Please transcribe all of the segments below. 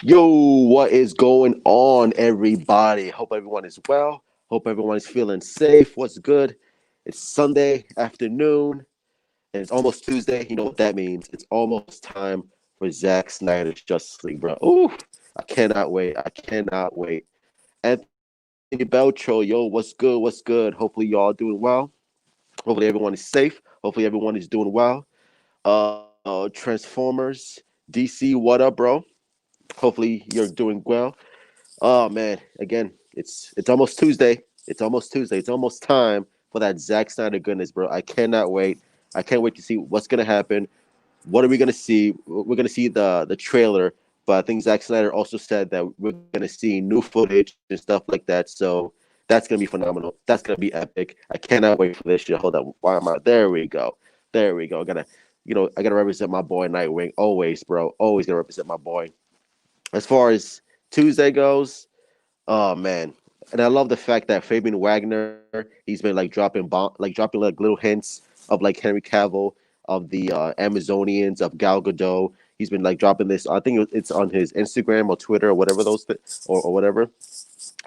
Yo, what is going on, everybody? Hope everyone is well. Hope everyone is feeling safe. What's good? It's Sunday afternoon, and it's almost Tuesday. You know what that means? It's almost time for Zack Snyder's Justice League, bro. Ooh, I cannot wait. I cannot wait. Anthony Beltro, yo, what's good? What's good? Hopefully, y'all doing well. Hopefully, everyone is safe. Hopefully, everyone is doing well. Transformers, DC, what up, bro? Hopefully, you're doing well. Oh man, again, it's almost Tuesday. It's almost Tuesday. It's almost time for that Zack Snyder goodness, bro. I cannot wait. I can't wait to see what's gonna happen. What are we gonna see? We're gonna see the trailer, but I think Zack Snyder also said that we're gonna see new footage and stuff like that. So that's gonna be phenomenal. That's gonna be epic. I cannot wait for this shit. Hold on, why am I? There we go. There we go. I gotta represent my boy Nightwing always, bro. Always gonna represent my boy. As far as Tuesday goes, oh man, and I love the fact that Fabian Wagner he's been like dropping like little hints of like Henry Cavill, of the Amazonians, of Gal Gadot. He's been like dropping this. I think it's on his Instagram or Twitter or whatever or whatever.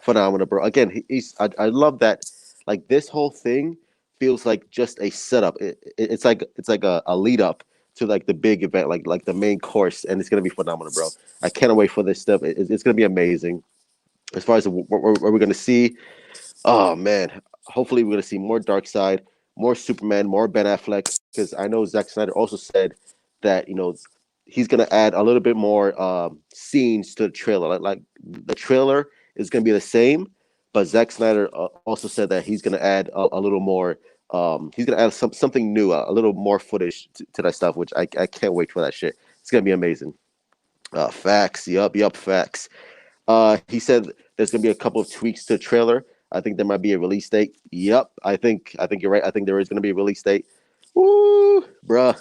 Phenomenal, bro. Again, I love that. Like this whole thing feels like just a setup. It's like a lead up to like the big event, like the main course, and it's gonna be phenomenal, bro. I can't wait for this stuff. It's gonna be amazing. As far as what we're gonna see, oh man, hopefully we're gonna see more Dark Side, more Superman, more Ben Affleck. Because I know Zack Snyder also said that he's gonna add a little bit more scenes to the trailer. Like the trailer is gonna be the same, but Zack Snyder also said that he's gonna add a little more. He's gonna add something new, a little more footage to that stuff, which I can't wait for that shit. It's gonna be amazing. Facts. Yup. Facts. He said there's gonna be a couple of tweaks to the trailer. I think there might be a release date. Yep, I think you're right. I think there is gonna be a release date. Woo, bruh.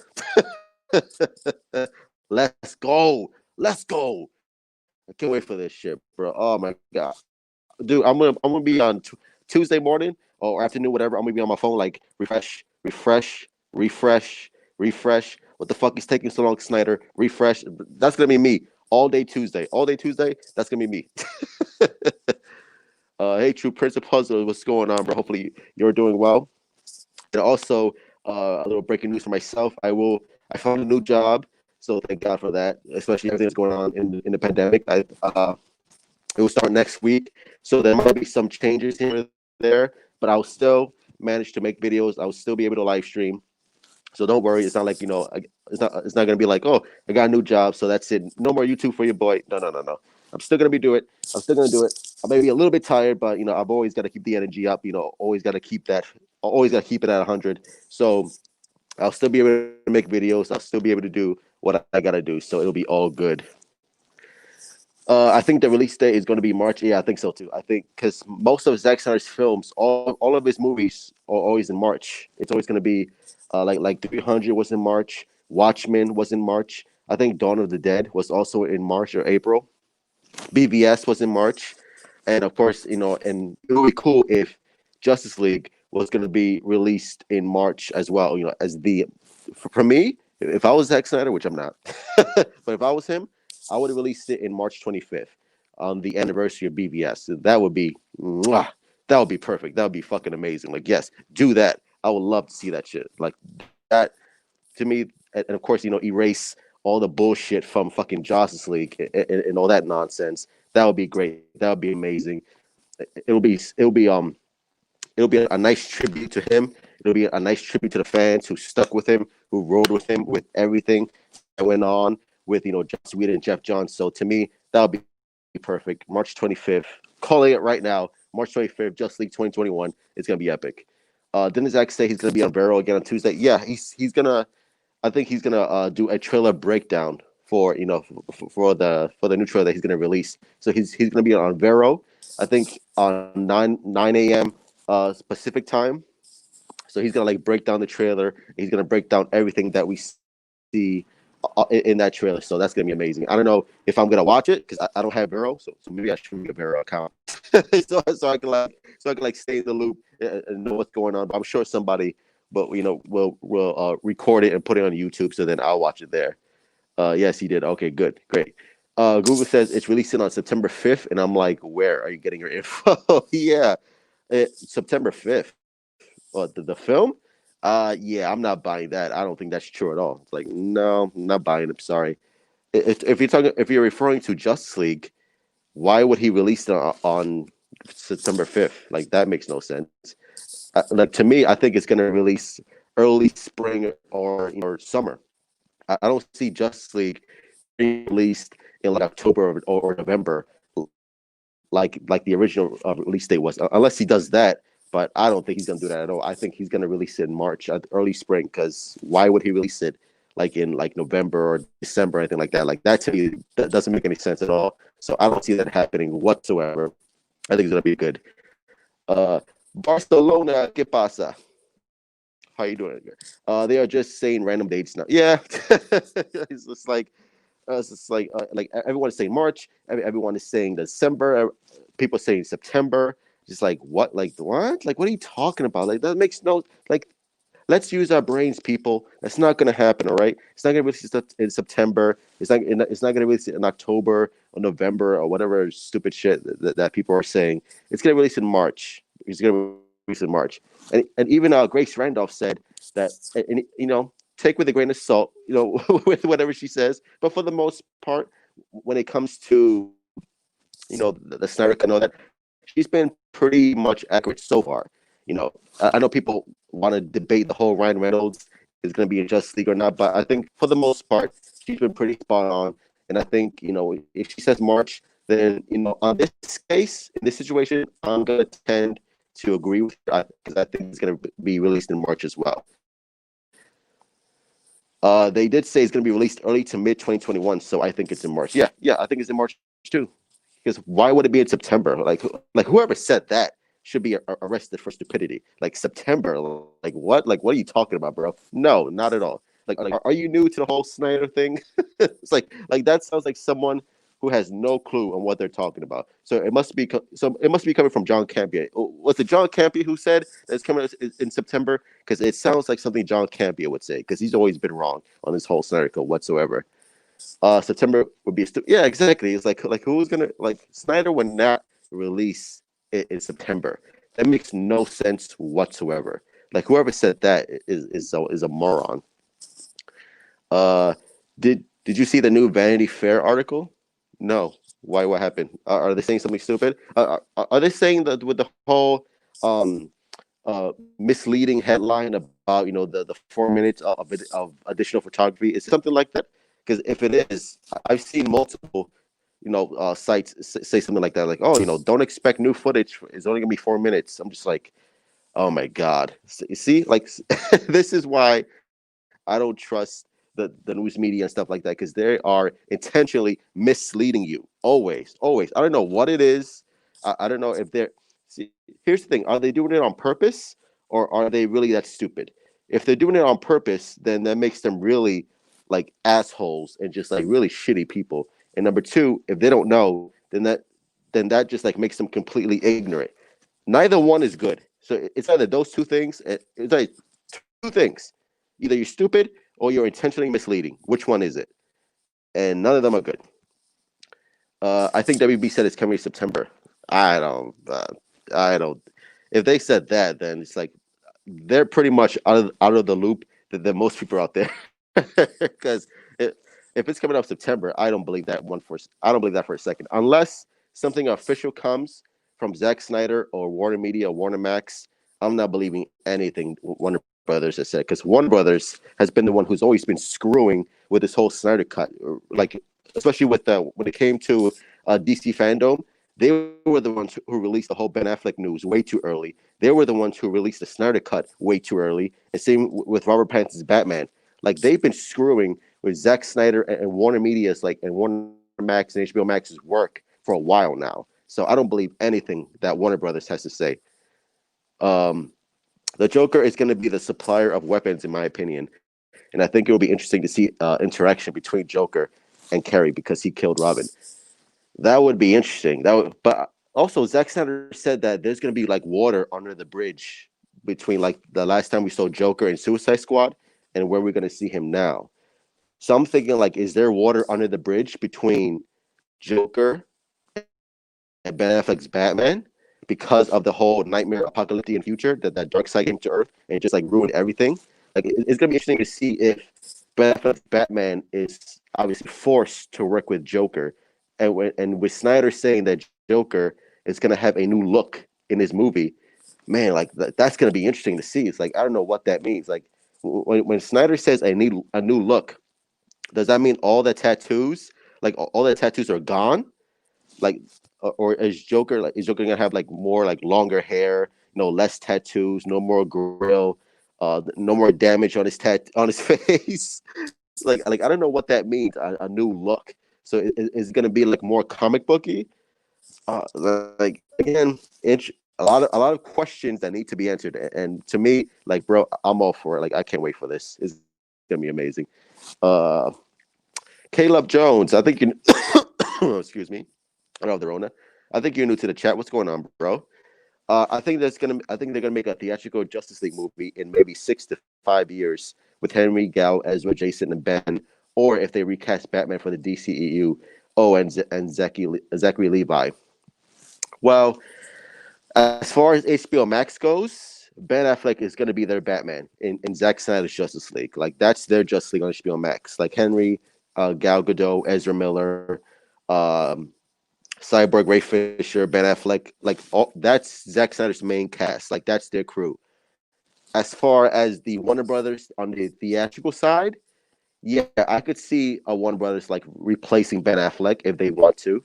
Let's go. Let's go. I can't wait for this shit, bro. Oh my god, dude. I'm gonna be on Tuesday morning or afternoon, whatever. I'm gonna be on my phone like refresh. What the fuck is taking so long, Snyder? Refresh. That's gonna be me all day Tuesday. All day Tuesday. That's gonna be me. Hey, True Prince of Puzzle, what's going on, bro? Hopefully you're doing well. And also, a little breaking news for myself. I found a new job, so thank God for that. Especially everything that's going on in the pandemic. It will start next week, so there might be some changes here and there, but I'll still manage to make videos. I'll still be able to live stream. So don't worry. It's not like it's not gonna be like, oh, I got a new job, so that's it. No more YouTube for your boy. No. I'm still gonna be do it. I'm still gonna do it. I may be a little bit tired, but I've always got to keep the energy up. Always got to keep that. Always got to keep it at 100. So I'll still be able to make videos. I'll still be able to do what I gotta do. So it'll be all good. I think the release date is going to be March. Yeah, I think so too. I think because most of Zack Snyder's films, all of his movies are always in March. It's always going to be like 300 was in March. Watchmen was in March. I think Dawn of the Dead was also in March or April. BVS was in March, and of course, and it would be cool if Justice League was going to be released in March as well. As for me, if I was Zack Snyder, which I'm not, but if I was him, I would have released it in March 25th on the anniversary of BVS. That would be, mwah, that would be perfect. That would be fucking amazing. Like, yes, do that. I would love to see that shit. Like that to me, and of course, erase all the bullshit from fucking Justice League and all that nonsense. That would be great. That would be amazing. It'll be a nice tribute to him. It'll be a nice tribute to the fans who stuck with him, who rode with him with everything that went on with Joss Whedon and Jeff Johns. So to me, that would be perfect. March 25th, calling it right now. March 25th, Just League 2021. It's gonna be epic. Didn't Zach say he's gonna be on Barrow again on Tuesday? Yeah, he's gonna. I think he's gonna do a trailer breakdown for the new trailer that he's gonna release. So he's gonna be on Vero, I think on nine a.m. Pacific time. So he's gonna like break down the trailer. He's gonna break down everything that we see in that trailer. So that's gonna be amazing. I don't know if I'm gonna watch it because I don't have Vero. So maybe I should make a Vero account so I can like stay in the loop and know what's going on. But I'm sure somebody, but will record it and put it on YouTube. So then I'll watch it there. Yes, he did. Okay, good, great. Google says it's releasing on September 5th, and I'm like, where are you getting your info? Yeah, September 5th. The film? Yeah, I'm not buying that. I don't think that's true at all. It's like, no, I'm not buying it. Sorry. If you're referring to Justice League, why would he release it on September 5th? Like that makes no sense. Like to me, I think it's gonna release early spring or summer. I don't see Justice League being released in like October or November, like the original release date was, unless he does that. But I don't think he's gonna do that at all. I think he's gonna release it in March, early spring. Because why would he release it like in like November or December, or anything like that? Like that to me, that doesn't make any sense at all. So I don't see that happening whatsoever. I think it's gonna be good. Barcelona, ¿qué pasa? How you doing? They are just saying random dates now. Yeah, it's just like everyone is saying March. Everyone is saying December. People saying September. Just like what? Like what? Like what are you talking about? Like that makes no like. Let's use our brains, people. That's not going to happen. All right. It's not going to release in September. It's not going to release in October or November or whatever stupid shit that people are saying. It's going to release in March. It's going to release in March. And even Grace Randolph said that. And take with a grain of salt. With whatever she says. But for the most part, when it comes to the Snyder Cut and all that, she's been pretty much accurate so far. I know people want to debate the whole Ryan Reynolds is going to be in Justice League or not, but I think for the most part, she's been pretty spot on. And I think, if she says March, then, on this case, in this situation, I'm going to tend to agree with her because I think it's going to be released in March as well. They did say it's going to be released early to mid 2021, so I think it's in March. Yeah, I think it's in March too. Because why would it be in September? Like whoever said that should be arrested for stupidity. Like September, like what? Like what are you talking about, bro? No, not at all. Like are you new to the whole Snyder thing? It's like that sounds like someone who has no clue on what they're talking about. So it must be coming from John Campia. Was it John Campia who said that it's coming in September? Because it sounds like something John Campia would say. Because he's always been wrong on this whole Snyder Code whatsoever. September would be yeah, exactly. It's like who's gonna like Snyder would not release it in September. That makes no sense whatsoever. Like whoever said that is a moron. Uh, did you see the new Vanity Fair article? No. Why? What happened? Are they saying something stupid? Are they saying that with the whole um misleading headline about the 4 minutes of additional photography? Is it something like that? Because if it is, I've seen multiple sites say something like that, like, oh, don't expect new footage. It's only gonna be 4 minutes. I'm just like, oh my god. See, like this is why I don't trust the news media and stuff like that, because they are intentionally misleading you always. I don't know what it is. I don't know if they're see, here's the thing, are they doing it on purpose or are they really that stupid? If they're doing it on purpose, then that makes them really like assholes and just like really shitty people. And number two, if they don't know, then that just like makes them completely ignorant. Neither one is good. So it's either those two things. It's like two things. Either you're stupid or you're intentionally misleading. Which one is it? And none of them are good. I think WB said it's coming in September. I don't. I don't. If they said that, then it's like they're pretty much out of the loop than most people out there. Because if it's coming out September, I don't believe that I don't believe that for a second. Unless something official comes from Zack Snyder or Warner Media or Warner Max, I'm not believing anything Warner Brothers has said, because Warner Brothers has been the one who's always been screwing with this whole Snyder cut. Like especially with when it came to DC fandom, they were the ones who released the whole Ben Affleck news way too early. They were the ones who released the Snyder cut way too early. And same with Robert Pattinson's Batman. Like they've been screwing with Zack Snyder and Warner Media's and Warner Max and HBO Max's work for a while now. So I don't believe anything that Warner Brothers has to say. Um, the Joker is going to be the supplier of weapons, in my opinion, and I think it will be interesting to see interaction between Joker and Carrie because he killed Robin. That would be interesting. But also Zack Snyder said that there's going to be like water under the bridge between like the last time we saw Joker in Suicide Squad and where we're going to see him now. So I'm thinking like, is there water under the bridge between Joker and Ben Affleck's Batman because of the whole nightmare apocalyptic future that dark side came to Earth and just like ruined everything. Like it's gonna be interesting to see if Ben Affleck's Batman is obviously forced to work with Joker, and with Snyder saying that Joker is gonna have a new look in his movie, man, like that's gonna be interesting to see. It's like I don't know what that means. Like when Snyder says a new look, does that mean all the tattoos, like all the tattoos are gone? Like, or is Joker gonna have like more like longer hair, less tattoos, no more grill, no more damage on his face? Like I don't know what that means. A new look. So is it gonna be like more comic booky? Like again, a lot of questions that need to be answered. And to me, like bro, I'm all for it. Like I can't wait for this. It's gonna be amazing. Uh, Caleb Jones, I think you. Excuse me. I don't have the Rona. I think you're new to the chat. What's going on, bro? I think they're gonna make a theatrical Justice League movie in maybe 6 to 5 years with Henry, Gal, Ezra, Jason, and Ben, or if they recast Batman for the DCEU. Oh, and Zachary Levi. Well, as far as HBO Max goes, Ben Affleck is going to be their Batman in Zack Snyder's Justice League. Like that's their Justice League on HBO Max. Like Henry, Gal Gadot, Ezra Miller, um, Cyborg, Ray Fisher, Ben Affleck, like that's Zack Snyder's main cast. Like that's their crew. As far as the Warner Brothers on the theatrical side, yeah, I could see a Warner Brothers like replacing Ben Affleck if they want to.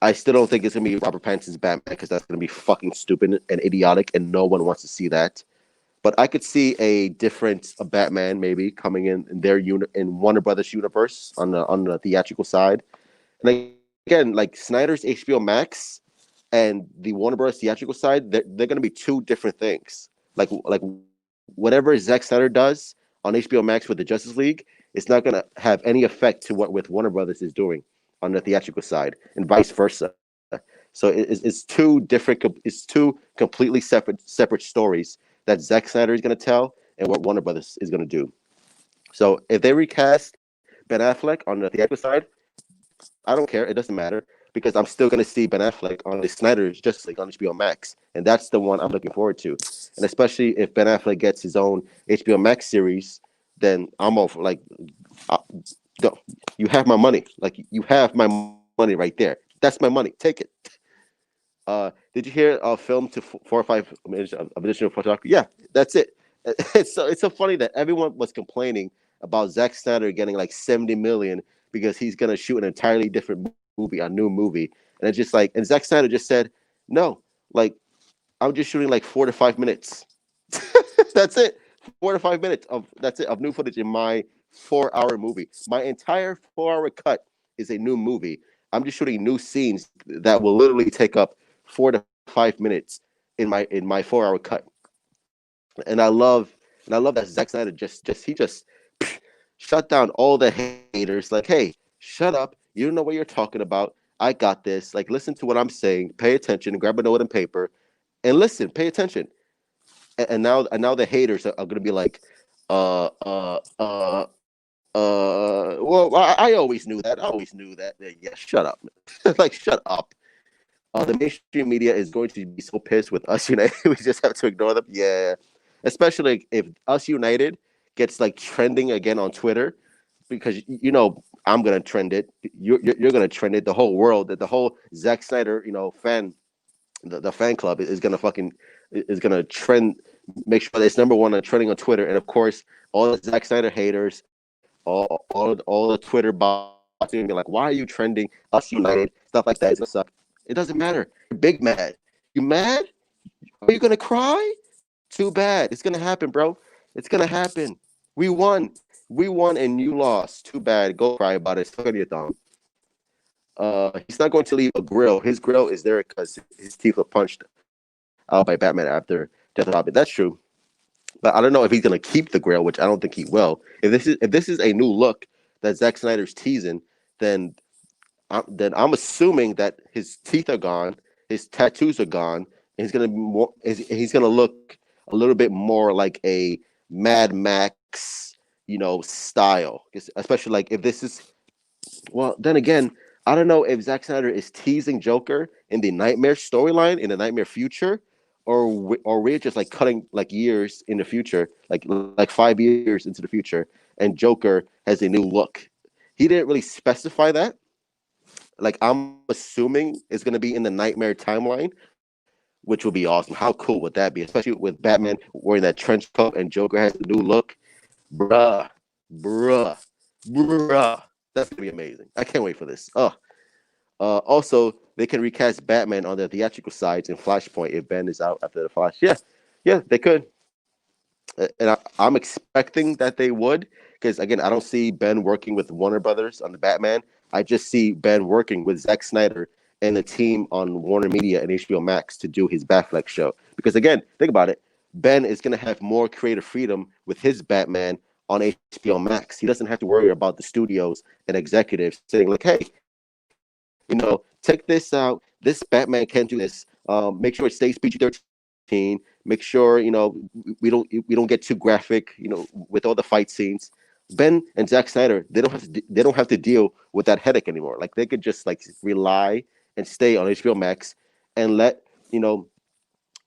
I still don't think it's gonna be Robert Pattinson's Batman because that's gonna be fucking stupid and idiotic, and no one wants to see that. But I could see a different Batman maybe coming in their unit in Warner Brothers universe on the theatrical side. And again, like Snyder's HBO Max and the Warner Bros. Theatrical side, they're going to be two different things. Like whatever Zack Snyder does on HBO Max with the Justice League, it's not going to have any effect to what with Warner Brothers is doing on the theatrical side, and vice versa. So it's it's two completely separate stories that Zack Snyder is going to tell, and what Warner Brothers is going to do. So if they recast Ben Affleck on the theatrical side, I don't care. It doesn't matter because I'm still going to see Ben Affleck on the Snyder's Justice League on HBO Max, and that's the one I'm looking forward to. And especially if Ben Affleck gets his own HBO Max series, then I'm all for, like, uh, you have my money. Like you have my money right there. That's my money. Take it. Did you hear film to 4 or 5 minutes of additional photography? Yeah, that's it. It's so funny that everyone was complaining about Zack Snyder getting like 70 million because he's gonna shoot an entirely different movie, a new movie, and it's just like, and Zack Snyder just said, no, like I'm just shooting like 4 to 5 minutes. That's it. 4 to 5 minutes of that's it of new footage in my 4 hour movie. My entire 4 hour cut is a new movie. I'm just shooting new scenes that will literally take up 4 to 5 minutes in my 4 hour cut. And I love that Zack Snyder just shut down all the haters. Like, hey, shut up. You don't know what you're talking about. I got this. Like, listen to what I'm saying. Pay attention. Grab a note and paper and listen. Pay attention. And now the haters are going to be like, well, I always knew that. I always knew that. Yeah, shut up. Like, shut up. The mainstream media is going to be so pissed with us United. We just have to ignore them. Yeah, especially like, if us United gets like trending again on Twitter, because I'm gonna trend it. You're gonna trend it. The whole world, the whole Zack Snyder, the fan club is gonna trend. Make sure that it's number one on trending on Twitter, and of course, all the Zack Snyder haters, all the Twitter bots are gonna be like, "Why are you trending? Us United, stuff like that. It's gonna suck." It doesn't matter. You're big mad. You mad? Are you gonna cry? Too bad. It's gonna happen, bro. It's gonna happen. We won. We won and you lost. Too bad. Go cry about it. Suck on your thumb. He's not going to leave a grill. His grill is there because his teeth were punched out by Batman after Death of Robin. That's true. But I don't know if he's gonna keep the grill, which I don't think he will. If this is a new look that Zack Snyder's teasing, then I'm assuming that his teeth are gone, his tattoos are gone, and he's gonna look a little bit more like a Mad Max, style. Especially like if this is, well, then again, I don't know if Zack Snyder is teasing Joker in the Nightmare storyline in the Nightmare future, or we're just like cutting like years in the future, like 5 years into the future, and Joker has a new look. He didn't really specify that. Like I'm assuming it's gonna be in the Nightmare timeline, which would be awesome. How cool would that be? Especially with Batman wearing that trench coat and Joker has a new look, bruh, bruh, bruh. That's gonna be amazing. I can't wait for this. Oh, also, they can recast Batman on the theatrical sides in Flashpoint if Ben is out after the Flash. Yeah, yeah, they could. And I'm expecting that they would, because again, I don't see Ben working with Warner Brothers on the Batman. I just see Ben working with Zack Snyder and the team on Warner Media and HBO Max to do his Batfleck show. Because again, think about it, Ben is going to have more creative freedom with his Batman on HBO Max. He doesn't have to worry about the studios and executives saying like, "Hey, check this out. This Batman can't do this. Make sure it stays PG-13. Make sure we don't get too graphic. With all the fight scenes." Ben and Zack Snyder, they don't have to deal with that headache anymore. Like they could just like rely and stay on HBO Max and let you know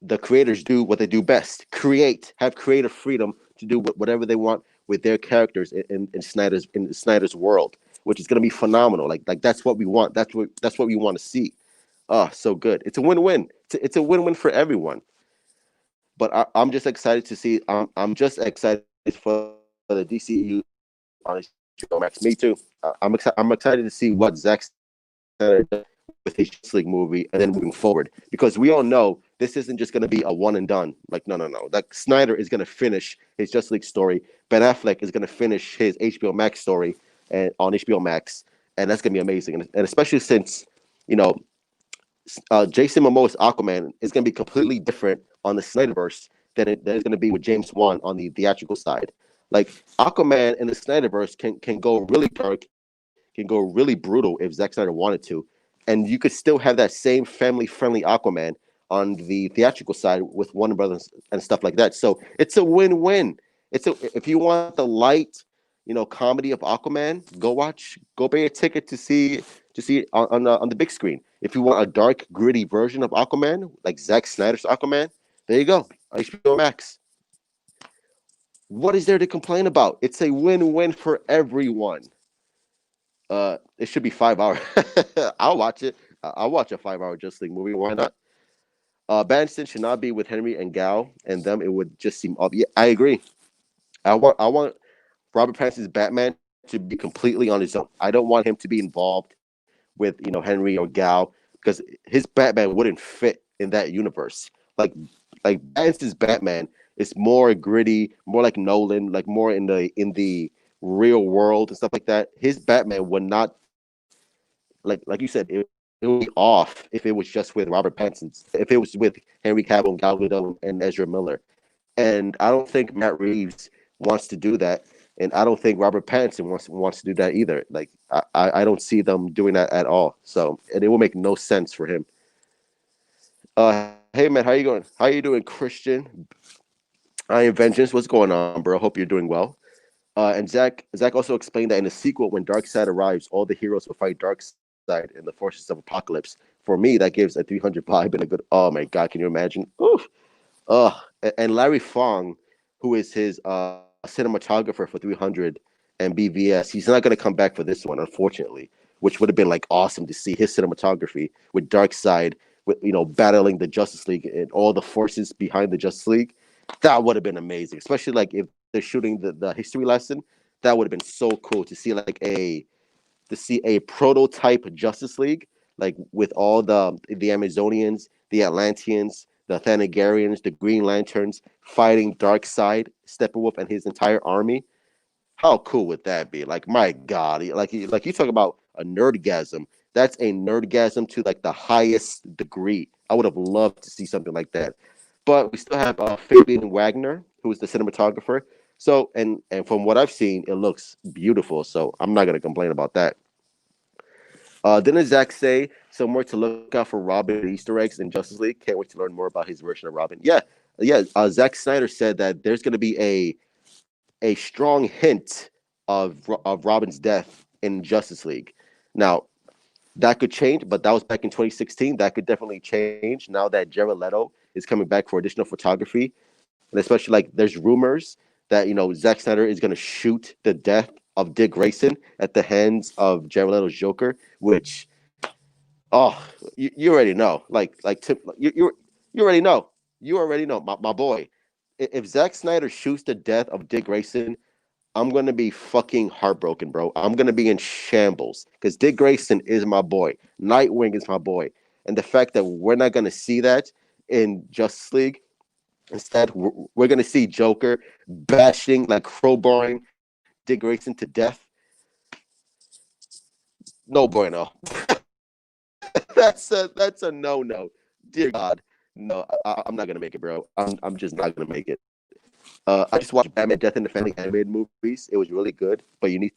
the creators do what they do best: have creative freedom to do whatever they want with their characters in Snyder's world, which is going to be phenomenal. Like that's what we want. That's what we want to see. Oh, so good. It's a win-win. It's a win-win for everyone. But I'm just excited to see. I'm just excited for the DCEU on HBO Max. Me too. I'm excited. I'm excited to see what Zack Snyder does with his Justice League movie, and then moving forward, because we all know this isn't just going to be a one and done. Like no, no, no. Like Snyder is going to finish his Justice League story. Ben Affleck is going to finish his HBO Max story and on HBO Max, and that's going to be amazing. And especially since you know Jason Momoa's Aquaman is going to be completely different on the Snyderverse than it's going to be with James Wan on the theatrical side. Like Aquaman in the Snyderverse can go really dark, can go really brutal if Zack Snyder wanted to, and you could still have that same family friendly Aquaman on the theatrical side with Warner Brothers and stuff like that. So it's a win win. If you want the light, comedy of Aquaman, go pay a ticket to see it on the big screen. If you want a dark, gritty version of Aquaman, like Zack Snyder's Aquaman, there you go, HBO Max. What is there to complain about? It's a win-win for everyone. It should be 5 hours. I'll watch it. I'll watch a 5 hour Justice League movie. Why not? Banston should not be with Henry and Gal and them. It would just seem off. Yeah, I agree. I want Robert Pattinson's Batman to be completely on his own. I don't want him to be involved with Henry or Gal, because his Batman wouldn't fit in that universe. Like Pattinson's Batman is more gritty, more like Nolan, like more in the real world and stuff like that. His Batman would not, like you said, it would be off if it was just with Robert Pattinson, if it was with Henry Cavill and Gal Gadot and Ezra Miller. And I don't think Matt Reeves wants to do that, and I don't think Robert Pattinson wants to do that either. Like I don't see them doing that at all. So, and it will make no sense for him. Hey man, how you going? How you doing, Christian? I am Vengeance. What's going on, bro? Hope you're doing well. And Zach also explained that in the sequel, when Darkseid arrives, all the heroes will fight Darkseid in the forces of Apocalypse. For me, that gives a 300 vibe and a good. Oh my god, can you imagine? Oof. And Larry Fong, who is his cinematographer for 300 and BVS, he's not going to come back for this one, unfortunately. Which would have been like awesome to see his cinematography with Darkseid, with battling the Justice League and all the forces behind the Justice League. That would have been amazing, especially like if they're shooting the history lesson. That would have been so cool to see a prototype Justice League, like with all the Amazonians, the Atlanteans, the Thanagarians, the Green Lanterns fighting Darkseid, Steppenwolf, and his entire army. How cool would that be? Like, my God, like you talk about a nerdgasm. That's a nerdgasm to like the highest degree. I would have loved to see something like that. But we still have Fabian Wagner, who is the cinematographer. So, and from what I've seen, it looks beautiful. So I'm not gonna complain about that. Didn't Zach say somewhere to look out for Robin Easter eggs in Justice League? Can't wait to learn more about his version of Robin. Yeah, yeah. Zack Snyder said that there's going to be a strong hint of Robin's death in Justice League. Now, That could change, but that was back in 2016. That could definitely change now that Jared Leto is coming back for additional photography, and especially like there's rumors that Zack Snyder is going to shoot the death of Dick Grayson at the hands of Jared Leto's Joker, which oh, you already know, you already know, my boy. If Zack Snyder shoots the death of Dick Grayson, I'm gonna be fucking heartbroken, bro. I'm gonna be in shambles because Dick Grayson is my boy. Nightwing is my boy, and the fact that we're not gonna see that in Justice League, instead we're gonna see Joker bashing, like crowbarring Dick Grayson to death. No bueno. That's a no no. Dear God, no. I'm not gonna make it, bro. I'm just not gonna make it. I just watched Batman: Death in the Family animated movies. It was really good, but you need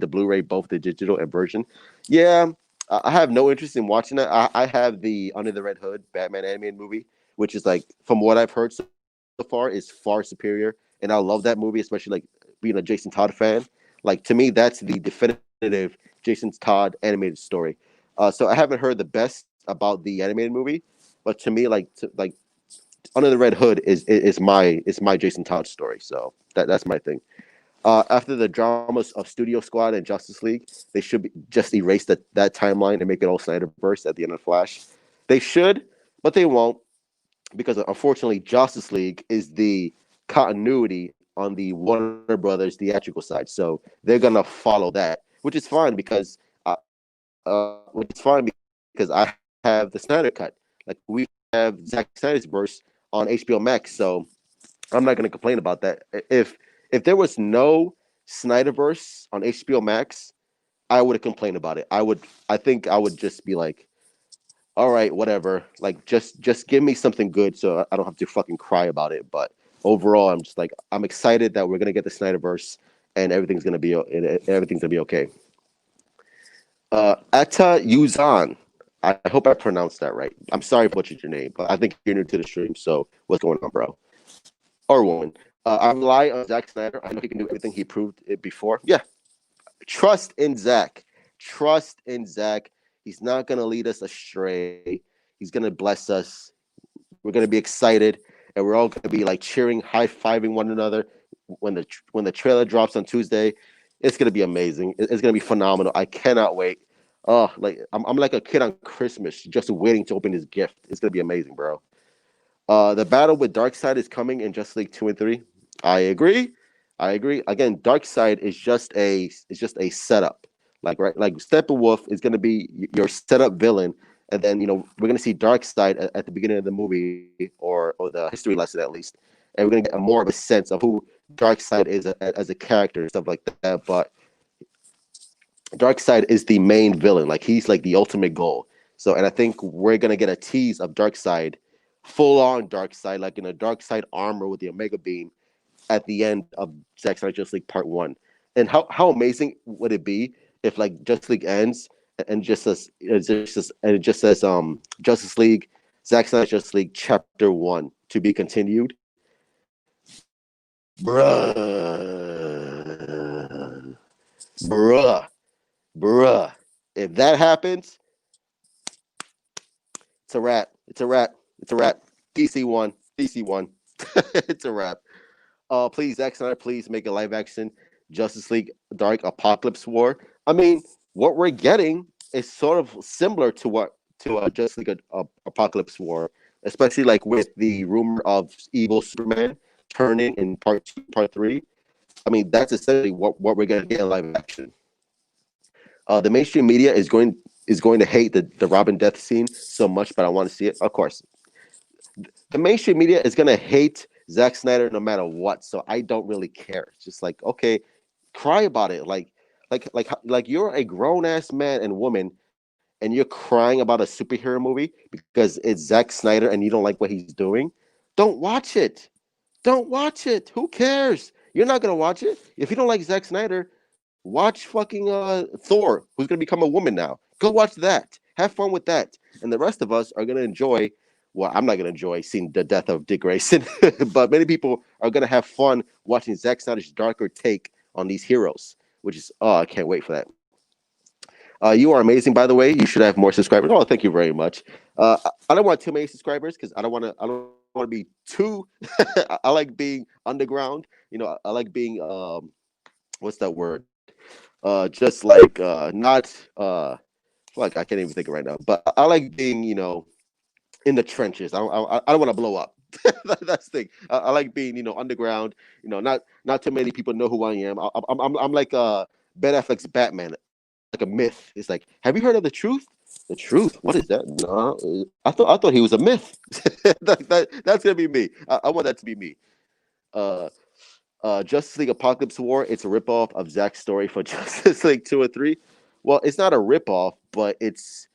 the Blu-ray, both the digital and version. Yeah, I have no interest in watching that. I have the Under the Red Hood Batman animated movie, which is like from what I've heard so far is far superior, and I love that movie, especially like being a Jason Todd fan. Like to me, that's the definitive Jason Todd animated story. So I haven't heard the best about the animated movie, but to me, like Under the Red Hood is my Jason Todd story. So that's my thing. After the dramas of Studio Squad and Justice League, they should just erase that timeline and make it all Snyderverse at the end of Flash. They should, but they won't because unfortunately, Justice League is the continuity on the Warner Brothers theatrical side. So they're gonna follow that, which is fine which is fine because I have the Snyder cut. Like we have Zack Snyder's verse on HBO Max, so I'm not gonna complain about that. If there was no Snyderverse on HBO Max, I would have complained about it. I think I would just be like, all right, whatever. Like just give me something good so I don't have to fucking cry about it. But overall, I'm just like I'm excited that we're gonna get the Snyderverse and everything's gonna be okay. Ata Yuzan. I hope I pronounced that right. I'm sorry if I butchered your name, but I think you're new to the stream. So what's going on, bro? Or woman? I rely on Zack Snyder. I know he can do everything. He proved it before. Yeah, trust in Zack. Trust in Zack. He's not gonna lead us astray. He's gonna bless us. We're gonna be excited, and we're all gonna be like cheering, high fiving one another when the trailer drops on Tuesday. It's gonna be amazing. It's gonna be phenomenal. I cannot wait. Oh, like I'm like a kid on Christmas, just waiting to open his gift. It's gonna be amazing, bro. The battle with Darkseid is coming in Justice League 2 and 3. I agree. I agree. Again, Darkseid is just a setup. Like right, like Steppenwolf is going to be your setup villain, and then we're going to see Darkseid at the beginning of the movie or the history lesson at least, and we're going to get a more of a sense of who Darkseid is as a character and stuff like that. But Darkseid is the main villain. Like he's like the ultimate goal. So, and I think we're gonna get a tease of Darkseid, full on Darkseid, like in a Darkseid armor with the Omega Beam at the end of Zack Snyder Justice League Part One. And how amazing would it be if like Justice League ends and it just says Justice League Zack Snyder Justice League Chapter One to be continued, bruh, bruh, bruh. If that happens, it's a wrap. It's a wrap. It's a wrap. DC one. DC one. It's a wrap. Please, Zack Snyder, please make a live action Justice League Dark Apocalypse War. I mean, what we're getting is sort of similar to what to Justice League Apocalypse War, especially like with the rumor of evil Superman turning in part two, part three. I mean, that's essentially what we're gonna get in live action. The mainstream media is going to hate the Robin death scene so much, but I want to see it. Of course, the mainstream media is gonna hate Zack Snyder no matter what. So I don't really care. It's just like okay, cry about it. Like you're a grown ass man and woman, and you're crying about a superhero movie because it's Zack Snyder and you don't like what he's doing. Don't watch it. Don't watch it. Who cares? You're not gonna watch it if you don't like Zack Snyder. Watch fucking Thor, who's gonna become a woman now. Go watch that. Have fun with that. And the rest of us are gonna enjoy. Well, I'm not gonna enjoy seeing the death of Dick Grayson, but many people are gonna have fun watching Zack Snyder's darker take on these heroes, which is I can't wait for that. You are amazing, by the way. You should have more subscribers. Oh, thank you very much. I don't want too many subscribers because I don't want to. I don't want to be too. I like being underground. I like being what's that word? Just like not like I can't even think of it right now. But I like being in the trenches. I don't want to blow up. That's the thing. I like being underground. Not too many people know who I am. I'm like Ben Affleck's Batman, like a myth. It's like, have you heard of the truth? The truth? What is that? No, I thought he was a myth. That's gonna be me. I want that to be me. Uh, Justice League Apocalypse War. It's a ripoff of Zack's story for Justice League 2 and 3. Well, it's not a ripoff, but it's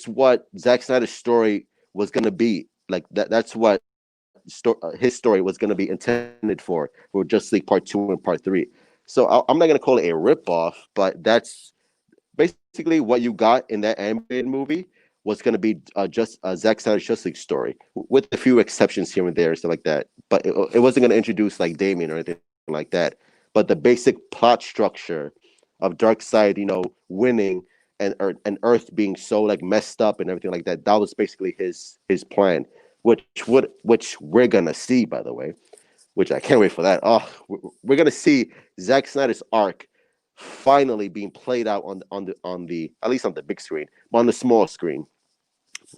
what Zack Snyder's story was gonna be. Like that's what his story was going to be intended for Justice League Part 2 and Part 3. So I'm not going to call it a ripoff, but that's basically what you got in that animated movie was going to be just Zack Snyder's Justice League story, with a few exceptions here and there and stuff like that. But it wasn't going to introduce like Damien or anything like that. But the basic plot structure of Darkseid, winning and Earth being so like messed up and everything like that, that was basically his plan, which we're gonna see, by the way, which I can't wait for that. Oh, we're gonna see Zack Snyder's arc finally being played out on the at least on the big screen, but on the small screen.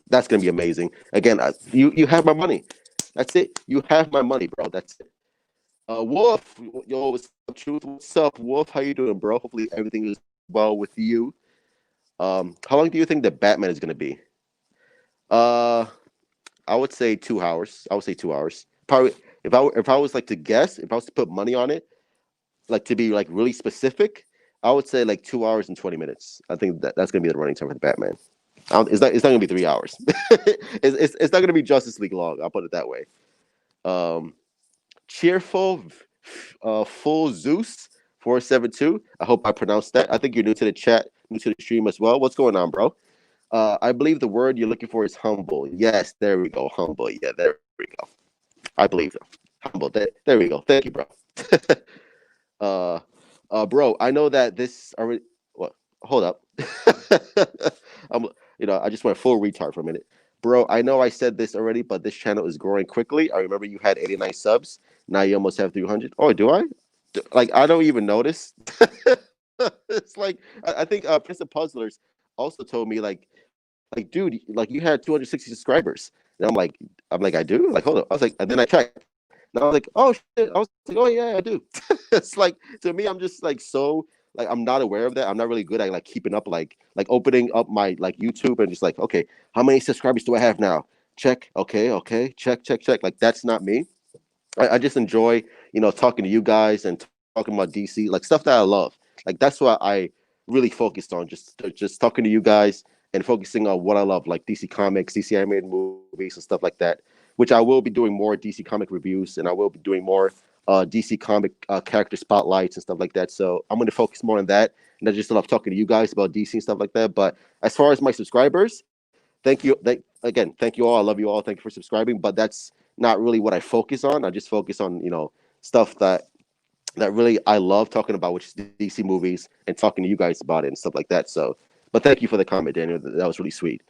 That's gonna be amazing. Again, you have my money. That's it. You have my money, bro. That's it. Wolf, yo, what's up, Truth? What's up, Wolf? How you doing, bro? Hopefully everything is well with you. How long do you think the Batman is gonna be? Uh, I would say 2 hours. I would say 2 hours. Probably if I was like to guess, if I was to put money on it, like to be like really specific, I would say like 2 hours and 20 minutes. I think that's gonna be the running time for the Batman. It's not gonna be 3 hours. It's not gonna be Justice League long. I'll put it that way. Um, Cheerful, full Zeus 472. I hope I pronounced that. I think you're new to the chat, new to the stream as well. What's going on, bro? I believe the word you're looking for is humble. Yes, there we go. Humble. Yeah, there we go. I believe so. Humble. There we go. Thank you, bro. uh, bro, I know that this already. What? Hold up. I'm. I just went full retard for a minute, bro. I know I said this already, but this channel is growing quickly. I remember you had 89 subs. Now you almost have 300. Oh, do I? Like I don't even notice. It's like I think Prince of Puzzlers also told me like dude, like you had 260 subscribers, and I'm like I do. Like hold on, I was like, and then I checked. And I was like, oh shit. I was like, oh yeah, I do. It's like to me, I'm just like so like I'm not aware of that. I'm not really good at like keeping up like opening up my like YouTube and just like, okay, how many subscribers do I have now? Check. Okay. Check. Like that's not me. I just enjoy, talking to you guys and talking about DC, like stuff that I love. Like that's what I really focused on, just talking to you guys and focusing on what I love, like DC Comics, DC animated movies, and stuff like that. Which I will be doing more DC comic reviews, and I will be doing more DC comic character spotlights and stuff like that. So I'm going to focus more on that, and I just love talking to you guys about DC and stuff like that. But as far as my subscribers, thank you. Again, thank you all. I love you all. Thank you for subscribing. But that's not really what I focus on. I just focus on stuff that really I love talking about, which is DC movies and talking to you guys about it and stuff like that. So, but thank you for the comment, Daniel. That was really sweet.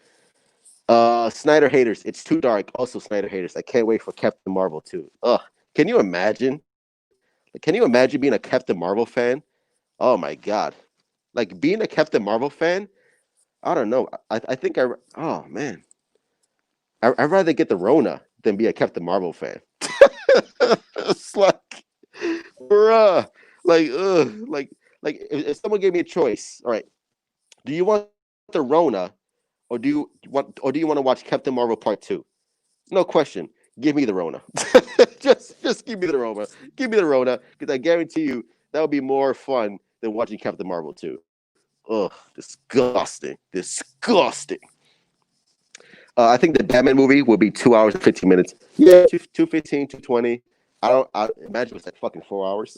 Snyder haters. It's too dark. Also, Snyder haters. I can't wait for Captain Marvel too. Ugh. Can you imagine? Like, can you imagine being a Captain Marvel fan? Oh my god. Like being a Captain Marvel fan. I don't know. I think I. Oh man. I'd rather get the Rona than be a Captain Marvel fan. It's like, bruh, like if someone gave me a choice, all right, do you want the Rona, or do you want to watch Captain Marvel Part 2? No question. Give me the Rona. just give me the Rona. Give me the Rona, because I guarantee you that would be more fun than watching Captain Marvel 2. Ugh, disgusting. Disgusting. I think the Batman movie will be 2 hours and 15 minutes. Yeah, 215, 220. I imagine it's like fucking 4 hours.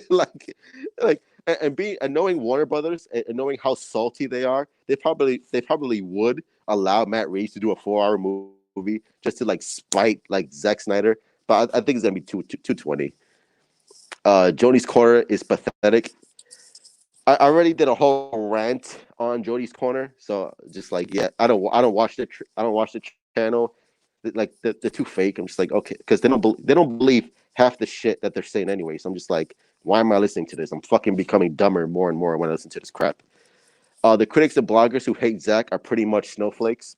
Like, and being and knowing Warner Brothers and knowing how salty they are, they probably would allow Matt Reeves to do a 4 hour movie just to like spite like Zack Snyder. But I think it's gonna be 220. Joni's Corner is pathetic. I already did a whole rant on Jody's Corner. So just like, yeah, I don't watch I don't watch the channel. Like they're too fake. I'm just like, okay, because they don't believe half the shit that they're saying anyway. So I'm just like, why am I listening to this? I'm fucking becoming dumber more and more when I listen to this crap. The critics and bloggers who hate Zach are pretty much snowflakes.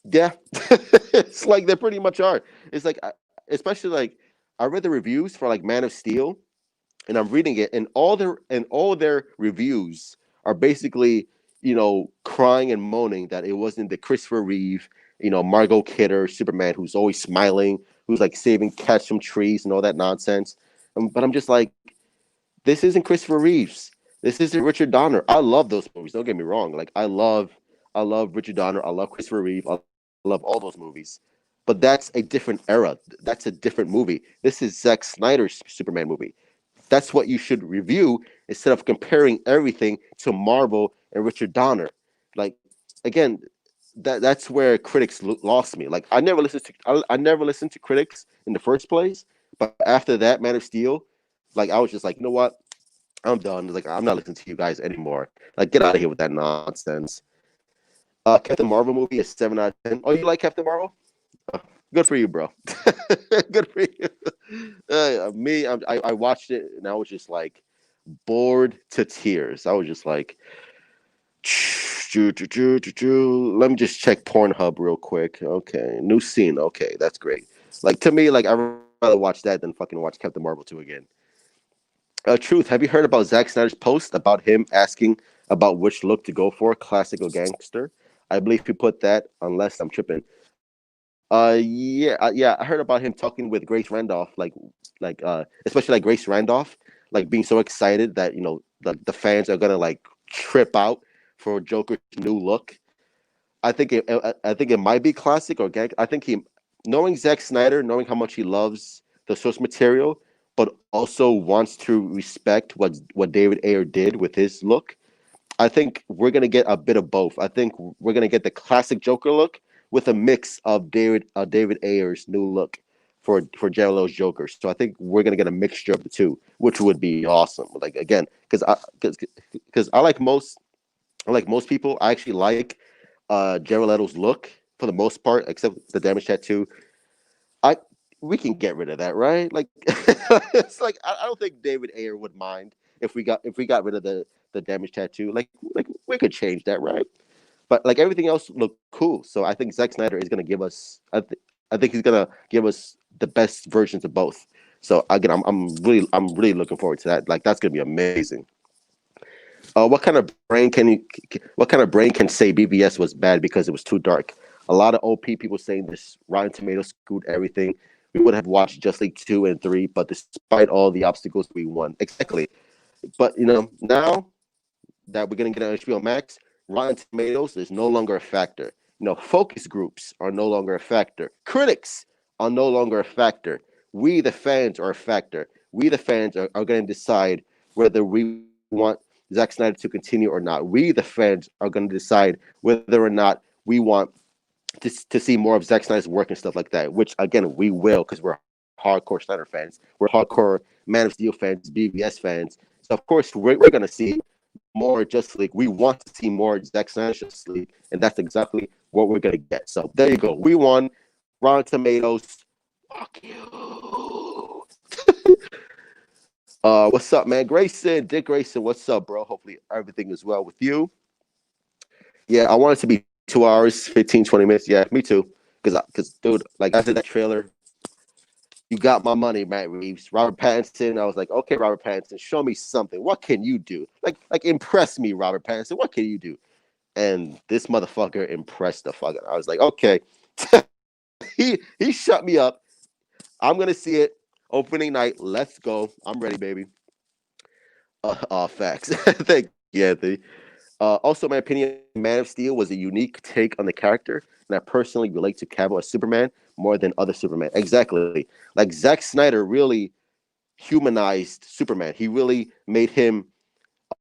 Yeah, it's like they pretty much are. It's like, especially like I read the reviews for like Man of Steel, and I'm reading it, and all their reviews are basically, crying and moaning that it wasn't the Christopher Reeve, Margot Kidder Superman who's always smiling, who's like saving cats from trees and all that nonsense. But I'm just like, this isn't Christopher Reeves. This isn't Richard Donner. I love those movies. Don't get me wrong. Like I love Richard Donner. I love Christopher Reeve. I love all those movies. But that's a different era. That's a different movie. This is Zack Snyder's Superman movie. That's what you should review instead of comparing everything to Marvel and Richard Donner. Like, again, that's where critics lost me. Like I never listened to critics in the first place, but after that Man of Steel, like I was just like, you know what? I'm done. Like I'm not listening to you guys anymore. Like get out of here with that nonsense. Captain Marvel movie is 7 out of 10. Oh, you like Captain Marvel? Uh, Good for you, bro. Good for you. I watched it and I was just like bored to tears. I was just like, let me just check Pornhub real quick. Okay, new scene. Okay, that's great. Like to me, like I'd rather watch that than fucking watch Captain Marvel 2 again. Truth, have you heard about Zack Snyder's post about him asking about which look to go for, classic or gangster? I believe he put that, unless I'm tripping. Yeah, I heard about him talking with Grace Randolph, especially like Grace Randolph, like being so excited that the fans are gonna like trip out for Joker's new look. I think it might be classic or gang. I think he, knowing Zack Snyder, knowing how much he loves the source material, but also wants to respect what David Ayer did with his look. I think we're gonna get a bit of both. I think we're gonna get the classic Joker look with a mix of David Ayer's new look for Jared Leto's Joker. So I think we're gonna get a mixture of the two, which would be awesome. Like again, because I like most people, I actually like Jared Leto's look for the most part, except the damage tattoo. I We can get rid of that, right? Like it's like I don't think David Ayer would mind if we got rid of the damage tattoo. Like we could change that, right? But like everything else looked cool. So I think Zack Snyder is gonna give us. I think he's gonna give us the best versions of both. So again, I'm really looking forward to that. Like that's gonna be amazing. What kind of brain can say BVS was bad because it was too dark? A lot of OP people saying this Rotten Tomatoes screwed everything. We would have watched Just League 2 and 3, but despite all the obstacles, we won. Exactly. But now that we're gonna get on HBO Max, Rotten Tomatoes is no longer a factor. Focus groups are no longer a factor. Critics are no longer a factor. We the fans are a factor. We the fans are going to decide whether we want Zack Snyder to continue or not. We the fans are going to decide whether or not we want to see more of Zack Snyder's work and stuff like that. Which again we will because we're hardcore Snyder fans. We're hardcore Man of Steel fans, BVS fans. So of course we're going to see more Justice League. We want to see more Zack Snyder's Justice League, and that's exactly what we're gonna get. So there you go. We won. Rotten Tomatoes. Fuck you. What's up, man? Grayson, Dick Grayson. What's up, bro? Hopefully everything is well with you. Yeah, I want it to be 2 hours, 15, 20 minutes. Yeah, me too. Because dude, like after that trailer, you got my money, Matt Reeves. Robert Pattinson. I was like, okay, Robert Pattinson, show me something. What can you do? Like impress me, Robert Pattinson. What can you do? And this motherfucker impressed the fuck out. I was like, okay, he shut me up. I'm gonna see it opening night. Let's go. I'm ready, baby. Facts. Thank you, Anthony. Also, my opinion, Man of Steel was a unique take on the character, and I personally relate to Cavill as Superman more than other Superman. Exactly. Like Zack Snyder really humanized Superman. He really made him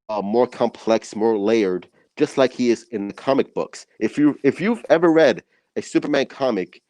more complex, more layered, just like he is in the comic books. If you've ever read a Superman comic,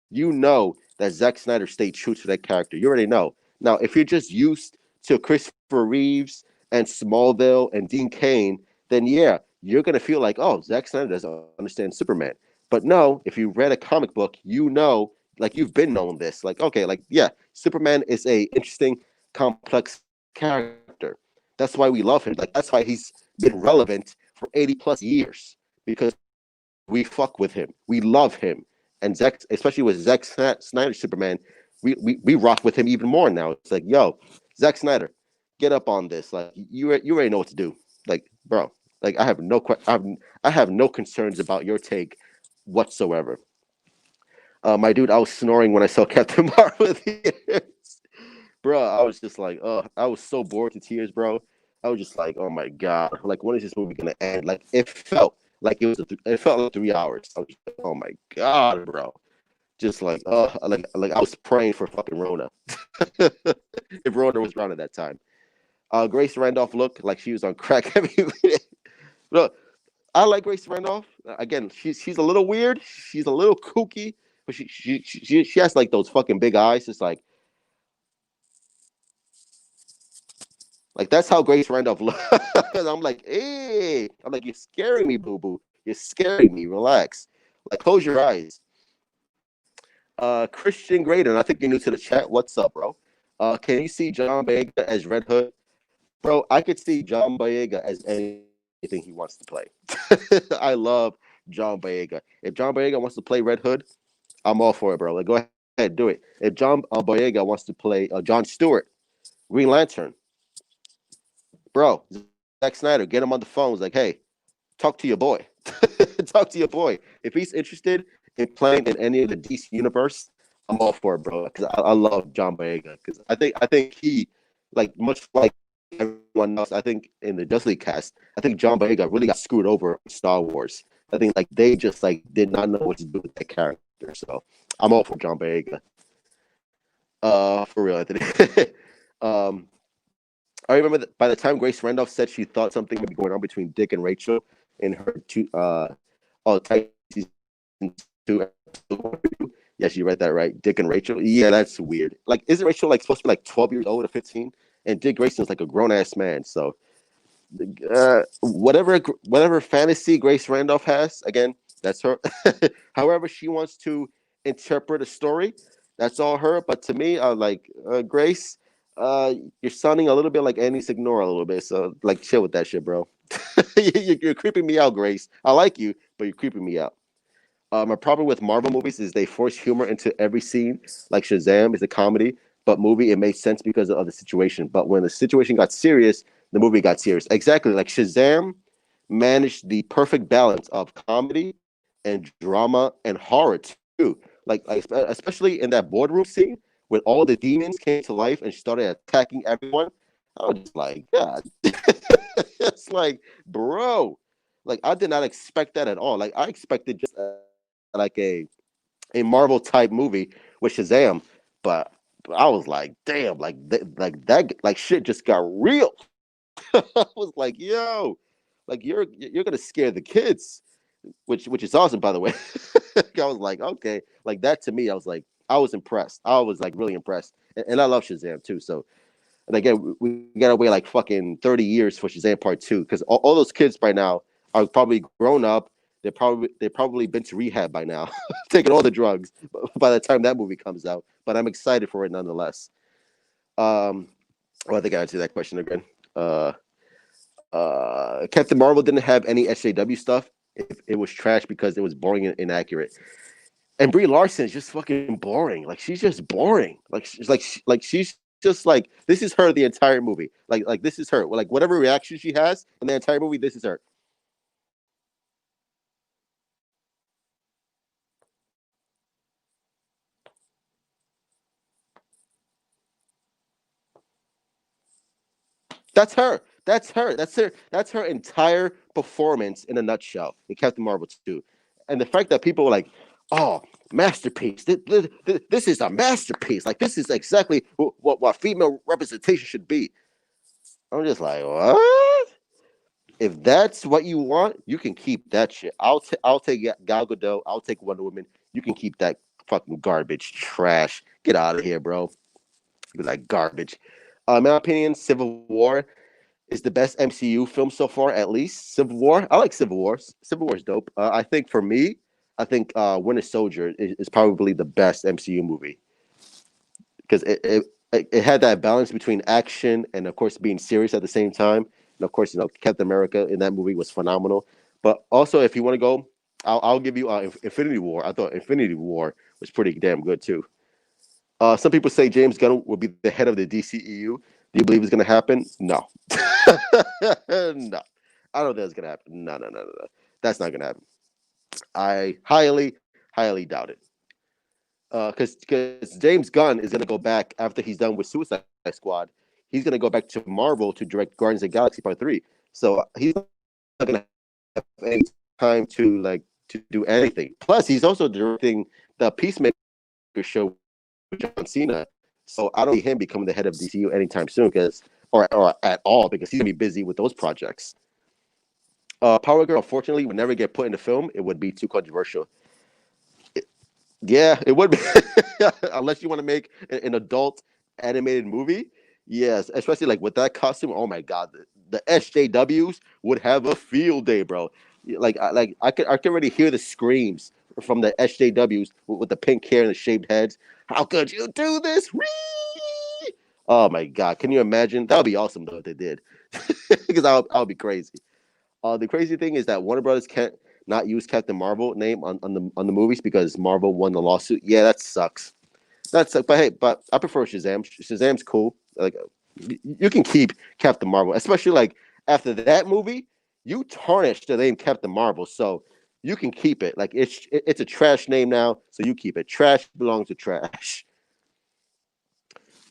you know that Zack Snyder stayed true to that character. You already know. Now, if you're just used to Christopher Reeves and Smallville and Dean Cain, then yeah, you're gonna feel like, oh, Zack Snyder doesn't understand Superman. But no, if you read a comic book, you know, like you've been known this. Like, okay, like yeah, Superman is a interesting, complex character. That's why we love him. Like that's why he's been relevant for 80 plus years because we fuck with him. We love him. And Zack, especially with Snyder's Superman, we rock with him even more now. It's like, yo, Zack Snyder, get up on this. Like you already know what to do. Like, bro, like I have no concerns about your take whatsoever. My dude, I was snoring when I saw Captain Marvel theaters. Bro, I was just like, oh, I was so bored to tears, bro. I was just like, oh my god, like when is this movie gonna end? Like it felt like it felt like 3 hours. I was just like, oh my god, bro. Just like, like I was praying for fucking Rona. If Rona was around at that time. Grace Randolph looked like she was on crack every minute. Look, I like Grace Randolph. Again, she's a little weird. She's a little kooky, but she has like those fucking big eyes. It's like that's how Grace Randolph looks. I'm like, hey, I'm like, you're scaring me, boo boo. You're scaring me. Relax. Like, close your eyes. Christian Graydon, I think you're new to the chat. What's up, bro? Can you see John Boyega as Red Hood? Bro, I could see John Boyega as anything he wants to play. I love John Boyega. If John Boyega wants to play Red Hood, I'm all for it, bro. Like, go ahead, do it. If John Boyega wants to play John Stewart, Green Lantern, bro, Zack Snyder, get him on the phone. It's like, hey, talk to your boy. Talk to your boy. If he's interested in playing in any of the DC universe, I'm all for it, bro. Because I love John Boyega. Because I think he, like much like everyone else, I think in the Justice League cast, I think John Boyega really got screwed over in Star Wars. I think like they just like did not know what to do with that character. So I'm all for John Boyega. For real, Anthony. um, I remember that by the time Grace Randolph said she thought something might be going on between Dick and Rachel in her Titan season 2. Yes, you read that right. Dick and Rachel. Yeah, that's weird. Like, isn't Rachel like supposed to be like 12 years old or 15? And Dick Grayson's like a grown ass man. So, whatever fantasy Grace Randolph has, again, that's her. However she wants to interpret a story, that's all her. But to me, I like Grace. You're sounding a little bit like Annie Signora a little bit. So, like, chill with that shit, bro. You're creeping me out, Grace. I like you, but you're creeping me out. My problem with Marvel movies is they force humor into every scene. Like Shazam is a comedy, but movie it made sense because of the situation. But when the situation got serious, the movie got serious. Exactly, like Shazam managed the perfect balance of comedy and drama and horror too. Like especially in that boardroom scene when all the demons came to life and started attacking everyone. I was just like, God, it's like, bro, like I did not expect that at all. Like I expected just like a Marvel type movie with Shazam, but I was like, damn, like that, like shit just got real. I was like, yo, like you're gonna scare the kids, which is awesome, by the way. I was like, okay, like that to me, I was like, I was impressed. I was like really impressed, and I love Shazam too. So, and again, we gotta wait like fucking 30 years for Shazam Part 2 because all those kids by now are probably grown up. They probably been to rehab by now, taking all the drugs by the time that movie comes out. But I'm excited for it nonetheless. Um, well, I think I answered that question again. Uh, Captain Marvel didn't have any SJW stuff. It was trash because it was boring and inaccurate. And Brie Larson is just fucking boring. Like she's just boring. She's just like this is her the entire movie. Like this is her. Like whatever reaction she has in the entire movie, this is her. That's her. That's her. That's her. That's her entire performance in a nutshell in Captain Marvel 2. And the fact that people were like, "Oh, masterpiece! This is a masterpiece! Like this is exactly what female representation should be." I'm just like, what? If that's what you want, you can keep that shit. I'll take Gal Gadot. I'll take Wonder Woman. You can keep that fucking garbage trash. Get out of here, bro. Like garbage. In my opinion, Civil War is the best MCU film so far, at least. Civil War. I like Civil War. Civil War is dope. I think for me, I think Winter Soldier is probably the best MCU movie because it had that balance between action and of course being serious at the same time. And of course, Captain America in that movie was phenomenal. But also, if you want to go, I'll give you Infinity War. I thought Infinity War was pretty damn good too. Some people say James Gunn will be the head of the DCEU. Do you believe it's going to happen? No. No. I don't think it's going to happen. No, no, no, no, no. That's not going to happen. I highly, highly doubt it. Because James Gunn is going to go back after he's done with Suicide Squad. He's going to go back to Marvel to direct Guardians of the Galaxy Part 3. So he's not going to have any time to do anything. Plus, he's also directing the Peacemaker show with John Cena. So I don't see him becoming the head of DCU anytime soon, or at all, because he's gonna be busy with those projects. Power Girl, unfortunately, would never get put in the film. It would be too controversial. Yeah, it would be, unless you want to make an adult animated movie. Yes, especially like with that costume. Oh my god, the SJWs would have a field day, bro. I can already hear the screams from the SJWs with the pink hair and the shaved heads. How could you do this? Whee! Oh my god, can you imagine? That would be awesome though if they did, because I'll be crazy. The crazy thing is that Warner Brothers can't not use Captain Marvel name on the movies because Marvel won the lawsuit. Yeah, that sucks. That sucks. But hey, I prefer Shazam. Shazam's cool. Like you can keep Captain Marvel, especially like after that movie, you tarnished the name Captain Marvel, so you can keep it. Like it's a trash name now, so you keep it. Trash belongs to trash.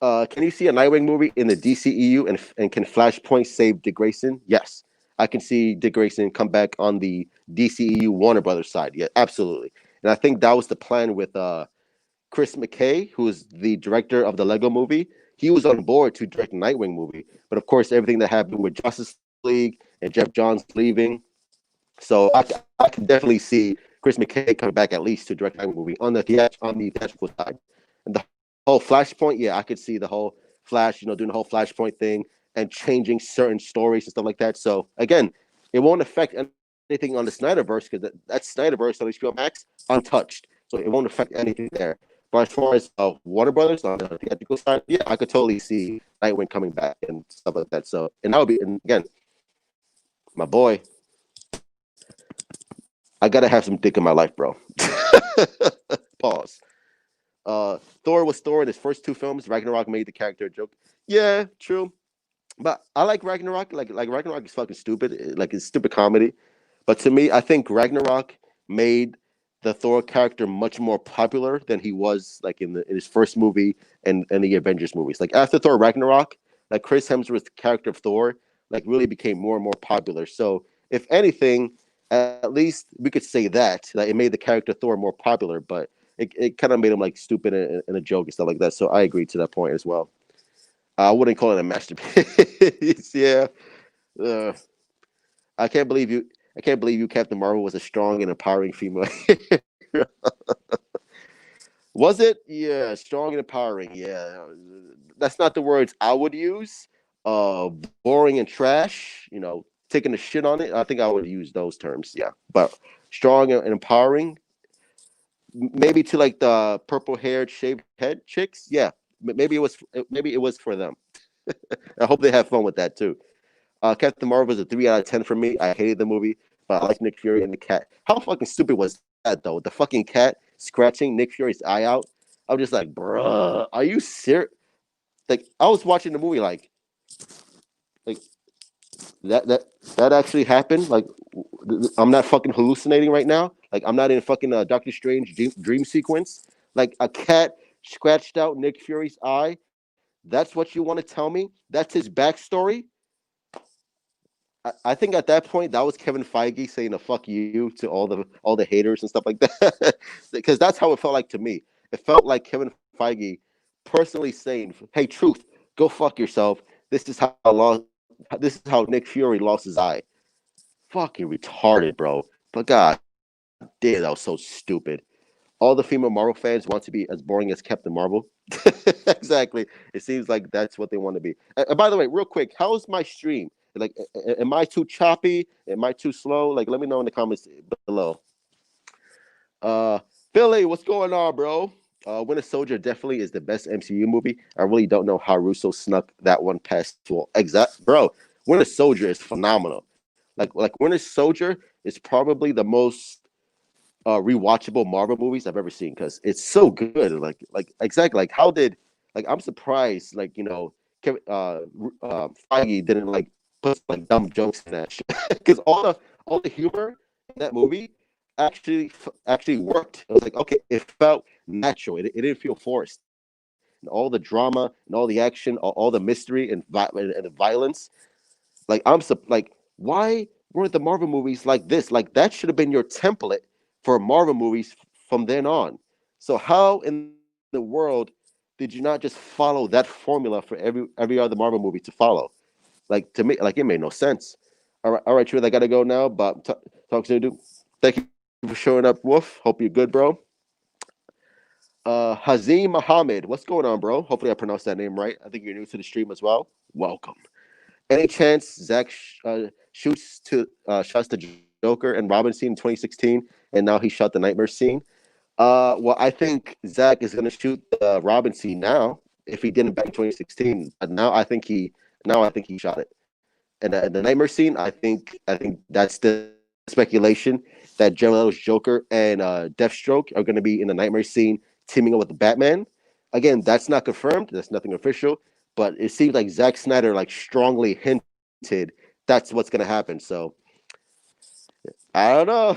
Can you see a Nightwing movie in the DCEU and can Flashpoint save Dick Grayson? Yes, I can see Dick Grayson come back on the DCEU Warner Brothers side. Yeah, absolutely. And I think that was the plan with Chris McKay, who is the director of the Lego Movie. He was on board to direct the Nightwing movie, but of course, everything that happened with Justice League and Jeff Johns leaving. So I can definitely see Chris McKay coming back at least to direct that movie on the theatrical side. And the whole Flashpoint, yeah, I could see the whole Flash, doing the whole Flashpoint thing and changing certain stories and stuff like that. So again, it won't affect anything on the Snyderverse because that's Snyderverse on HBO Max untouched. So it won't affect anything there. But as far as Warner Brothers on the theatrical side, yeah, I could totally see Nightwing coming back and stuff like that. So, and that would be, and again, my boy, I gotta have some dick in my life, bro. Pause. Thor was Thor in his first two films. Ragnarok made the character a joke. Yeah, true. But I like Ragnarok. Like Ragnarok is fucking stupid. Like it's stupid comedy. But to me, I think Ragnarok made the Thor character much more popular than he was like in his first movie and the Avengers movies. Like after Thor Ragnarok, like Chris Hemsworth's character of Thor like really became more and more popular. So if anything, at least we could say that it made the character Thor more popular, but it kind of made him like stupid and a joke and stuff like that. So I agree to that point as well. I wouldn't call it a masterpiece. Yeah, uh, I can't believe you. I can't believe you, Captain Marvel, was a strong and empowering female. Was it? Yeah, strong and empowering. Yeah, that's not the words I would use. Boring and trash. Taking a shit on it. I think I would use those terms. Yeah, but strong and empowering. Maybe to like the purple-haired, shaved head chicks. Yeah, maybe it was. Maybe it was for them. I hope they have fun with that too. Captain Marvel is a 3 out of 10 for me. I hated the movie, but I like Nick Fury and the cat. How fucking stupid was that though? The fucking cat scratching Nick Fury's eye out. I was just like, bruh, are you serious? Like I was watching the movie, like that actually happened. Like I'm not fucking hallucinating right now. Like I'm not in fucking Doctor Strange dream sequence. Like a cat scratched out Nick Fury's eye. That's what you want to tell me? That's his backstory. I think at that point that was Kevin Feige saying a fuck you to all the haters and stuff like that, because that's how it felt like to me. It felt like Kevin Feige personally saying, "Hey, truth, go fuck yourself. This is how Nick Fury lost his eye." Fucking retarded, bro. But god damn, that was so stupid. All the female Marvel fans want to be as boring as Captain Marvel. Exactly. It seems like that's what they want to be. And by the way, real quick, how's my stream? Like, am I too choppy? Am I too slow? Like, let me know in the comments below. Uh, Billy, what's going on, bro? Winter Soldier definitely is the best MCU movie. I really don't know how Russo snuck that one past. Well, exact, bro. Winter Soldier is phenomenal. Like Winter Soldier is probably the most rewatchable Marvel movies I've ever seen because it's so good. Like exactly like how did like I'm surprised like Kevin, Feige didn't like put some, like dumb jokes in that shit because all the humor in that movie actually worked. It was like okay, it felt natural. It didn't feel forced. And all the drama and all the action, all the mystery and the violence like like why weren't the Marvel movies like this? Like that should have been your template for Marvel movies from then on. So how in the world did you not just follow that formula for every other Marvel movie to follow? Like to me, like it made no sense. All right, Truth, I gotta go now. But talk to you, dude. Thank you for showing up, Wolf. Hope you're good, bro. Hazim Muhammad, what's going on, bro? Hopefully I pronounced that name right. I think you're new to the stream as well. Welcome. Any chance Zach shots the Joker and Robin scene in 2016, and now he shot the Nightmare scene? Well, I think Zach is gonna shoot the Robin scene now if he didn't back in 2016. But now I think he shot it. And the Nightmare scene, I think that's the speculation that Jared Leto's Joker and Deathstroke are gonna be in the Nightmare scene teaming up with the Batman. Again, that's not confirmed. That's nothing official, but it seems like Zack Snyder like strongly hinted that's what's gonna happen. So I don't know.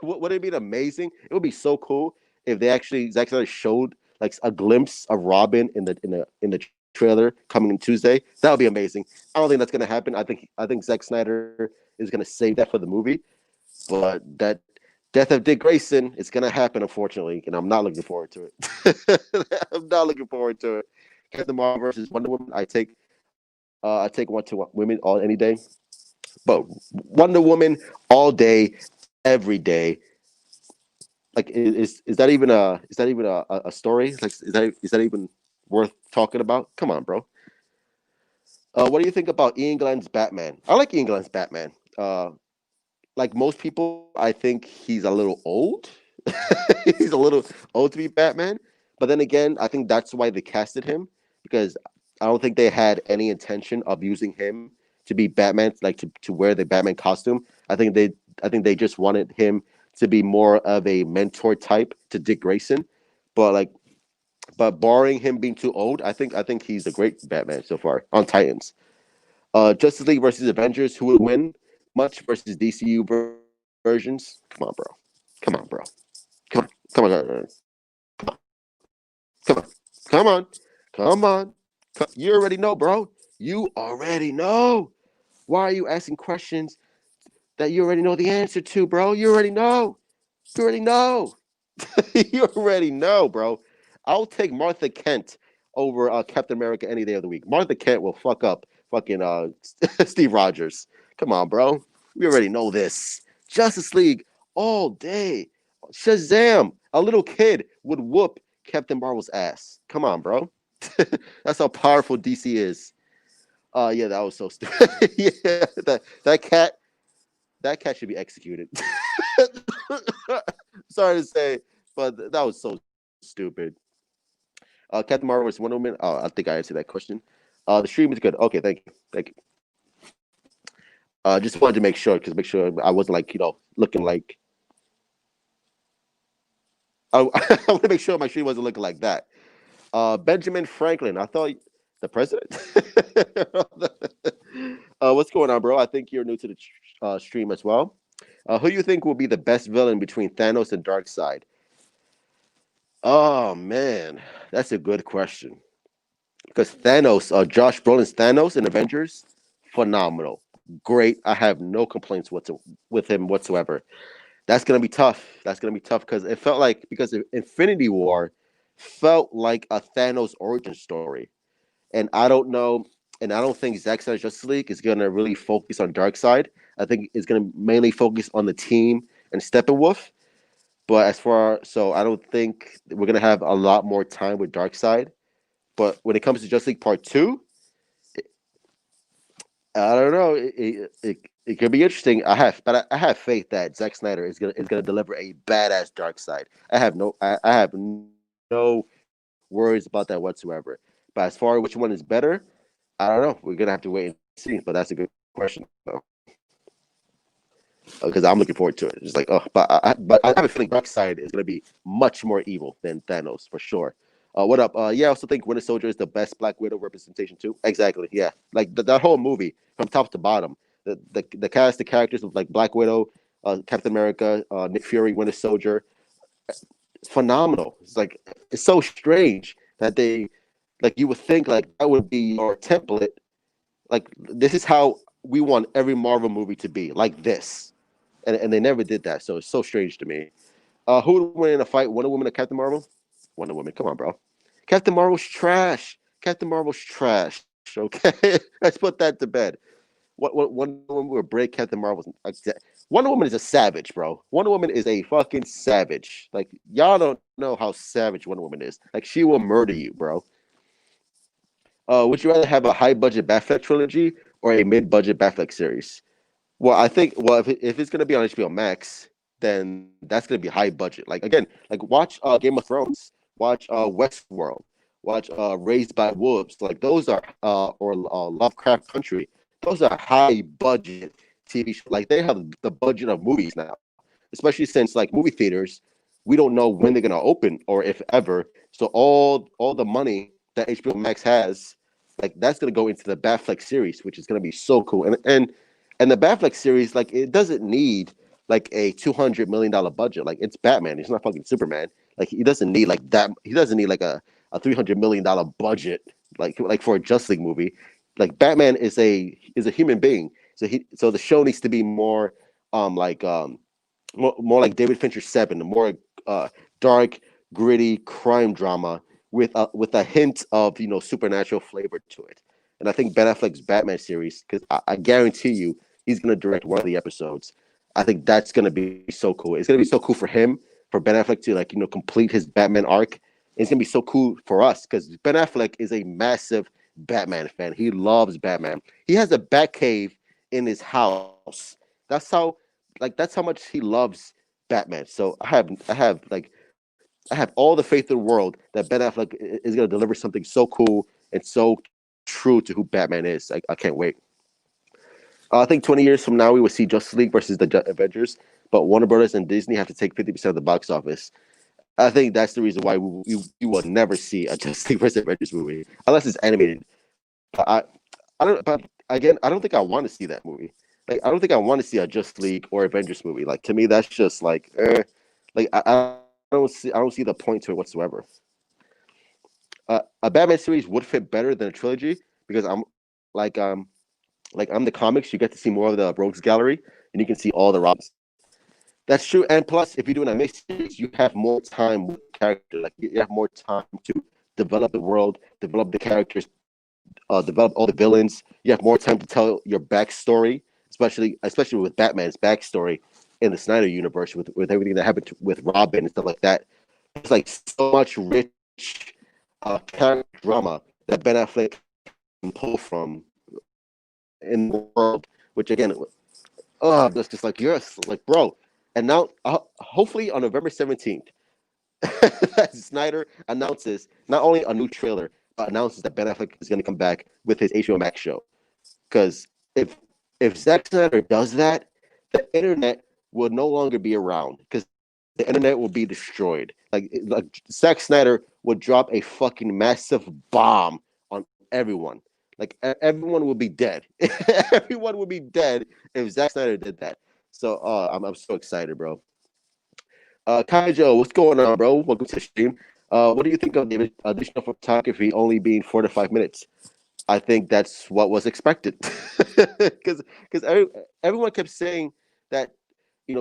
Would it be amazing? It would be so cool if they actually Zack Snyder showed like a glimpse of Robin in the trailer coming in Tuesday. That would be amazing. I don't think that's gonna happen. I think Zack Snyder is gonna save that for the movie. But that death of Dick Grayson is gonna happen, unfortunately, and I'm not looking forward to it. I'm not looking forward to it. Captain Marvel versus Wonder Woman. I take women all any day. But Wonder Woman all day, every day. Like is that even a story? Like is that even worth talking about? Come on, bro. What do you think about Ian Glenn's Batman? I like Ian Glenn's Batman. Like most people, I think he's a little old. He's a little old to be Batman. But then again, I think that's why they casted him because I don't think they had any intention of using him to be Batman, like to wear the Batman costume. I think they just wanted him to be more of a mentor type to Dick Grayson. But like, but barring him being too old, I think he's a great Batman so far on Titans. Justice League versus Avengers, who would win? Much versus DCU versions. Come on, bro. Come on, bro. Come on. Come on. Come on. Come on. You already know, bro. You already know. Why are you asking questions that you already know the answer to, bro? You already know. You already know. You already know, bro. I'll take Martha Kent over Captain America any day of the week. Martha Kent will fuck up fucking Steve Rogers. Come on, bro. We already know this. Justice League all day. Shazam! A little kid would whoop Captain Marvel's ass. Come on, bro. That's how powerful DC is. Yeah, that was so stupid. Yeah, that cat should be executed. Sorry to say, but that was so stupid. Captain Marvel is Wonder Woman. Oh, I think I answered that question. The stream is good. Okay, thank you, thank you. Just wanted to make sure I wasn't like looking like. I want to make sure my stream wasn't looking like that. Benjamin Franklin. I thought the president. What's going on, bro? I think you're new to the stream as well. Who do you think will be the best villain between Thanos and Darkseid? Oh man, that's a good question. Because Thanos, Josh Brolin's Thanos in Avengers, phenomenal, great. I have no complaints with him whatsoever. That's gonna be tough. That's gonna be tough because it felt like because Infinity War felt like a Thanos origin story, and I don't know, and I don't think Zack Snyder's Justice League is gonna really focus on Darkseid. I think it's gonna mainly focus on the team and Steppenwolf. But so I don't think we're gonna have a lot more time with Darkseid. But when it comes to Justice League Part 2, I don't know. It could be interesting. I have faith that Zack Snyder is gonna deliver a badass Dark Side. I have no worries about that whatsoever. But as far as which one is better, I don't know. We're gonna have to wait and see. But that's a good question though, because I'm looking forward to it. It's like, oh, but I have a feeling Dark Side is gonna be much more evil than Thanos for sure. What up? Yeah, I also think Winter Soldier is the best Black Widow representation too. Exactly. Yeah, like that whole movie from top to bottom. The cast, the characters of like Black Widow, Captain America, Nick Fury, Winter Soldier, phenomenal. It's like it's so strange that they like you would think like that would be your template. Like this is how we want every Marvel movie to be, like this, and they never did that. So it's so strange to me. Who would win in a fight? Wonder Woman or Captain Marvel? Wonder Woman. Come on, bro. Captain Marvel's trash. Captain Marvel's trash. Okay, let's put that to bed. What Wonder Woman will break Captain Marvel's. Wonder Woman is a savage, bro. Wonder Woman is a fucking savage. Like y'all don't know how savage Wonder Woman is. Like she will murder you, bro. Would you rather have a high budget Batfleck trilogy or a mid budget Batfleck series? Well, I think if it's gonna be on HBO Max, then that's gonna be high budget. Like again, like watch Game of Thrones, watch Westworld, watch Raised by Wolves. Like those are or Lovecraft Country. Those are high budget TV shows. Like they have the budget of movies now, especially since like movie theaters, we don't know when they're gonna open or if ever. So all the money that HBO Max has, like that's gonna go into the Batfleck series, which is gonna be so cool. And the Batfleck series, like it doesn't need like a $200 million budget. Like it's Batman. It's not fucking Superman. Like he doesn't need like that. He doesn't need like a $300 million budget like for a Justice League movie. Like Batman is a human being. So the show needs to be more like more like David Fincher Seven, the more uh dark, gritty crime drama with a hint of supernatural flavor to it. And I think Ben Affleck's Batman series, because I guarantee you he's gonna direct one of the episodes. I think that's gonna be so cool. It's gonna be so cool for him, for Ben Affleck to like complete his Batman arc. It's gonna be so cool for us because Ben Affleck is a massive Batman fan. He loves Batman. He has a Batcave in his house. That's that's how much he loves Batman. So I have all the faith in the world that Ben Affleck is going to deliver something so cool and so true to who Batman is. I can't wait. I think 20 years from now we will see Justice League versus the Avengers, but Warner Brothers and Disney have to take 50% of the box office. I think that's the reason why we will never see a Justice League versus Avengers movie unless it's animated. But I don't. But again, I don't think I want to see that movie. Like I don't think I want to see a Justice League or Avengers movie. Like to me, that's just like, I don't see the point to it whatsoever. A Batman series would fit better than a trilogy because like um like I'm the comics. You get to see more of the Rogues Gallery, and you can see all the Robins. That's true. And plus, if you're doing a mixed series, you have more time with the character. Like you have more time to develop the world, develop the characters, develop all the villains. You have more time to tell your backstory, especially with Batman's backstory in the Snyder universe, with everything that happened with Robin and stuff like that. There's like so much rich character drama that Ben Affleck can pull from in the world, which again, that's just like yes, like bro. And now, hopefully on November 17th, Snyder announces not only a new trailer, but announces that Ben Affleck is going to come back with his HBO Max show. Because if Zack Snyder does that, the internet will no longer be around because the internet will be destroyed. Like Zack Snyder would drop a fucking massive bomb on everyone. Like everyone will be dead. Everyone will be dead if Zack Snyder did that. So I'm so excited, bro. Kaijo, what's going on, bro? Welcome to the stream. What do you think of the additional photography only being 4 to 5 minutes? I think that's what was expected, because everyone kept saying that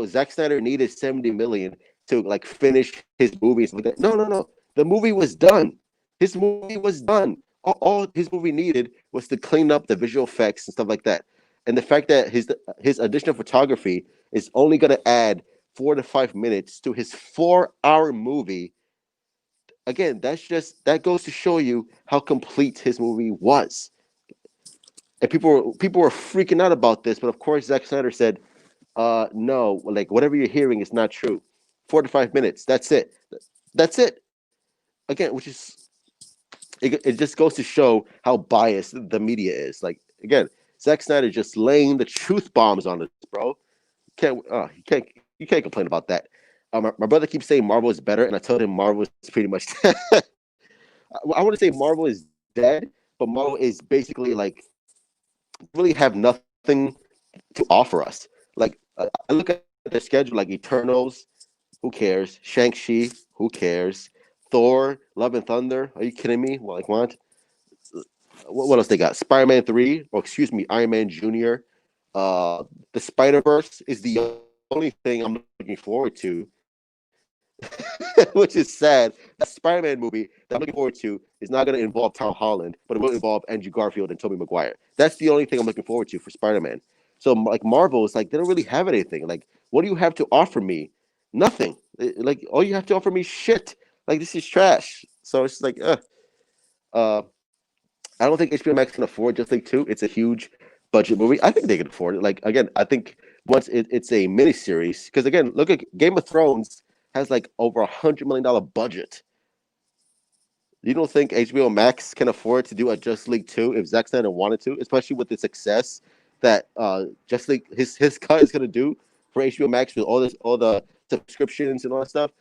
Zack Snyder needed 70 million to like finish his movies. Like that. No, no, no. The movie was done. His movie was done. All his movie needed was to clean up the visual effects and stuff like that. And the fact that his additional photography is only going to add 4 to 5 minutes to his 4 hour movie. Again, that goes to show you how complete his movie was. and people were freaking out about this, but of course Zack Snyder said, no, like whatever you're hearing is not true. 4 to 5 minutes, that's it. That's it. Again, which is it just goes to show how biased the media is. Like again, Zack Snyder just laying the truth bombs on us, bro. You can't complain about that. My brother keeps saying Marvel is better, and I told him Marvel is pretty much. I want to say Marvel is dead, but Marvel is basically like really have nothing to offer us. Like I look at their schedule, like Eternals, who cares? Shang-Chi, who cares? Thor, Love and Thunder, are you kidding me? Well, like what? What else they got? Spider-Man 3, or excuse me, Iron Man Jr. The Spider-Verse is the only thing I'm looking forward to, which is sad. That Spider-Man movie that I'm looking forward to is not going to involve Tom Holland, but it will involve Andrew Garfield and Tobey Maguire. That's the only thing I'm looking forward to for Spider-Man. So like Marvel is like they don't really have anything. Like what do you have to offer me? Nothing. Like all you have to offer me is shit. Like this is trash. So it's like uh I don't think HBO Max can afford Just League 2. It's a huge budget movie. I think they can afford it. Like again, I think once it's a miniseries, because again, look at Game of Thrones has like over $100 million budget. You don't think HBO Max can afford to do a Just League 2 if Zack Snyder wanted to, especially with the success that Just League his cut is gonna do for HBO Max with all the subscriptions and all that stuff.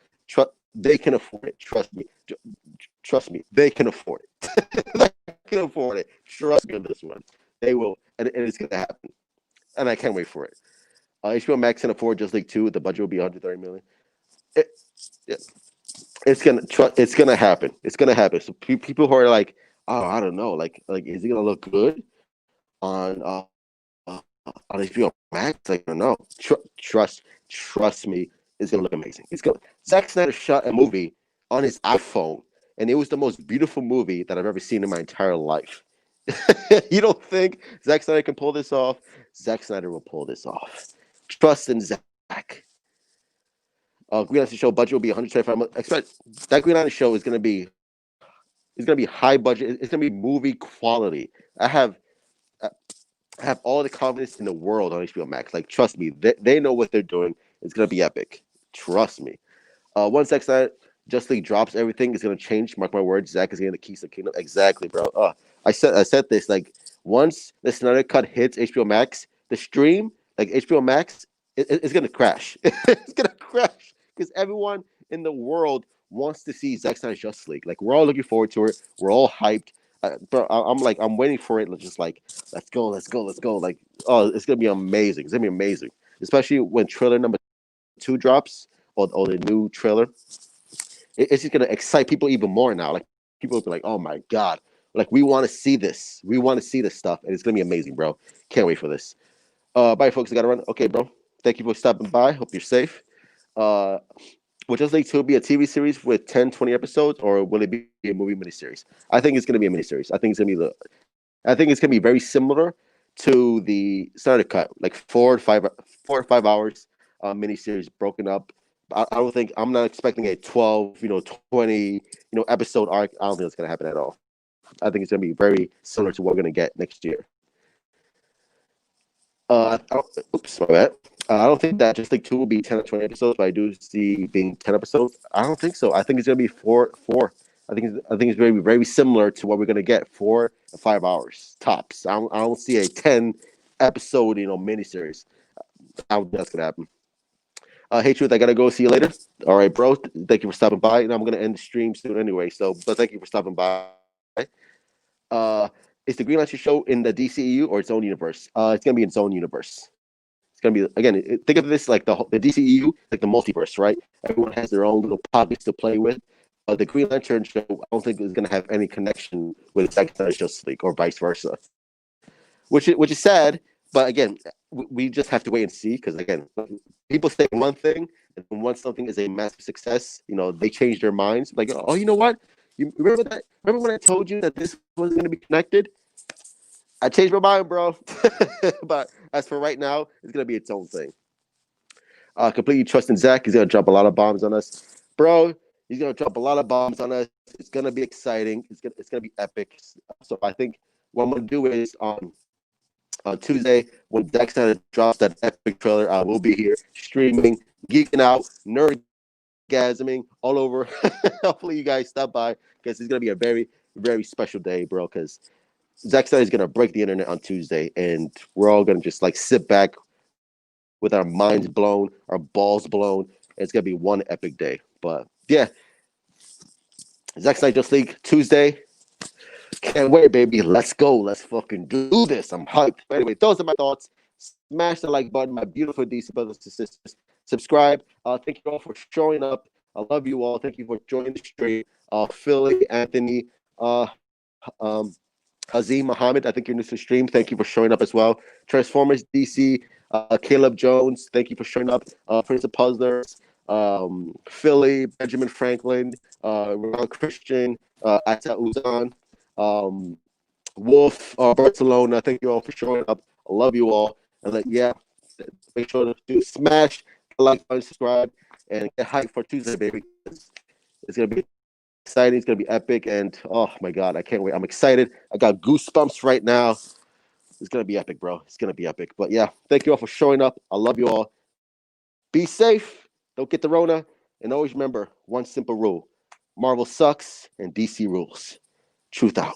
They can afford it. Trust me. Trust me. They can afford it. They can afford it. Trust me on this one. They will, and it's gonna happen. And I can't wait for it. HBO Max can afford Just League 2. The budget will be 130 million. It, it, it's gonna happen. It's gonna happen. So people who are like, oh, I don't know, like is it gonna look good on on HBO Max? Like, I don't know. Trust me, it's gonna look amazing. It's gonna. Zack Snyder shot a movie on his iPhone, and it was the most beautiful movie that I've ever seen in my entire life. You don't think Zack Snyder can pull this off? Zack Snyder will pull this off. Trust in Zack. Green Lantern show budget will be 125 million. Expect that Green Lantern show is gonna be high budget. It's gonna be movie quality. I have all the confidence in the world on HBO Max. Like, trust me, they know what they're doing. It's gonna be epic. Trust me. Once Zack Snyder Just League drops, everything is gonna change. Mark my words. Zack is getting the keys to the kingdom. Exactly, bro. I said this like once the Snyder cut hits HBO Max, the stream like HBO Max, it's gonna crash. It's gonna crash because everyone in the world wants to see Zack Snyder's Just League. Like we're all looking forward to it. We're all hyped. Bro, I'm waiting for it. Just like let's go. Like oh, it's gonna be amazing. It's gonna be amazing, especially when trailer number 2 drops or the new trailer. It's just gonna excite people even more now. Like people will be like, "Oh my god!" Like we want to see this. We want to see this stuff, and it's gonna be amazing, bro. Can't wait for this. Bye, folks. I gotta run. Okay, bro. Thank you for stopping by. Hope you're safe. Uh, will Just League 2 be a TV series with 10, 20 episodes, or will it be a movie miniseries? I think it's gonna be a miniseries. I think it's gonna be very similar to the Snyder Cut, like 4 or 5 hours miniseries broken up. I don't think I'm not expecting a 12, 20, episode arc. I don't think it's gonna happen at all. I think it's gonna be very similar to what we're gonna get next year. Oops, my bad. I don't think that Just League 2 will be 10 or 20 episodes, but I do see being 10 episodes. I don't think so. I think it's gonna be four. I think it's very very similar to what we're gonna get 4 or 5 hours tops. I don't see a 10 episode miniseries. I don't think that's gonna happen. Hey Truth, I gotta go. See you later. All right, bro. Thank you for stopping by, and I'm gonna end the stream soon anyway. So, but thank you for stopping by. Uh, is the Green Lantern show in the DCEU or its own universe? It's gonna be its own universe. It's gonna be again. Think of this like the DCEU, like the multiverse, right? Everyone has their own little pockets to play with. The Green Lantern show, I don't think is gonna have any connection with Zack Snyder's Justice League or vice versa, which is sad. But again, we just have to wait and see because again, people say one thing, and once something is a massive success, they change their minds. Like, oh, you know what? You remember that? Remember when I told you that this was going to be connected? I changed my mind, bro. But as for right now, it's gonna be its own thing. Completely trusting Zach. He's gonna drop a lot of bombs on us, bro. He's gonna drop a lot of bombs on us. It's gonna be exciting. It's gonna be epic. So I think what I'm gonna do is on Tuesday when Zack Snyder drops that epic trailer. I will be here streaming, geeking out, nerdgasming all over. Hopefully, you guys stop by because it's gonna be a very, very special day, bro. Because Zack Snyder is gonna break the internet on Tuesday, and we're all gonna just like sit back with our minds blown, our balls blown. It's gonna be one epic day. But yeah, Zack Snyder Just League Tuesday. Can't wait, baby. Let's go. Let's fucking do this. I'm hyped. But anyway, those are my thoughts. Smash the like button, my beautiful DC brothers and sisters. Subscribe. Thank you all for showing up. I love you all. Thank you for joining the stream. Philly, Anthony, um, Azim Muhammad, I think you're new to the stream. Thank you for showing up as well. Transformers DC, Caleb Jones, thank you for showing up. Prince of Puzzlers, Philly, Benjamin Franklin, Ron Christian, Ata Uzan, um, Wolf, Barcelona. Thank you all for showing up. I love you all. And yeah, make sure to smash the like button, subscribe, and get hyped for Tuesday, baby. It's gonna be exciting. It's gonna be epic, and oh my god, I can't wait. I'm excited. I got goosebumps right now. It's gonna be epic, bro. It's gonna be epic. But yeah, thank you all for showing up. I love you all. Be safe. Don't get the Rona, and always remember one simple rule: Marvel sucks and DC rules. Truth out.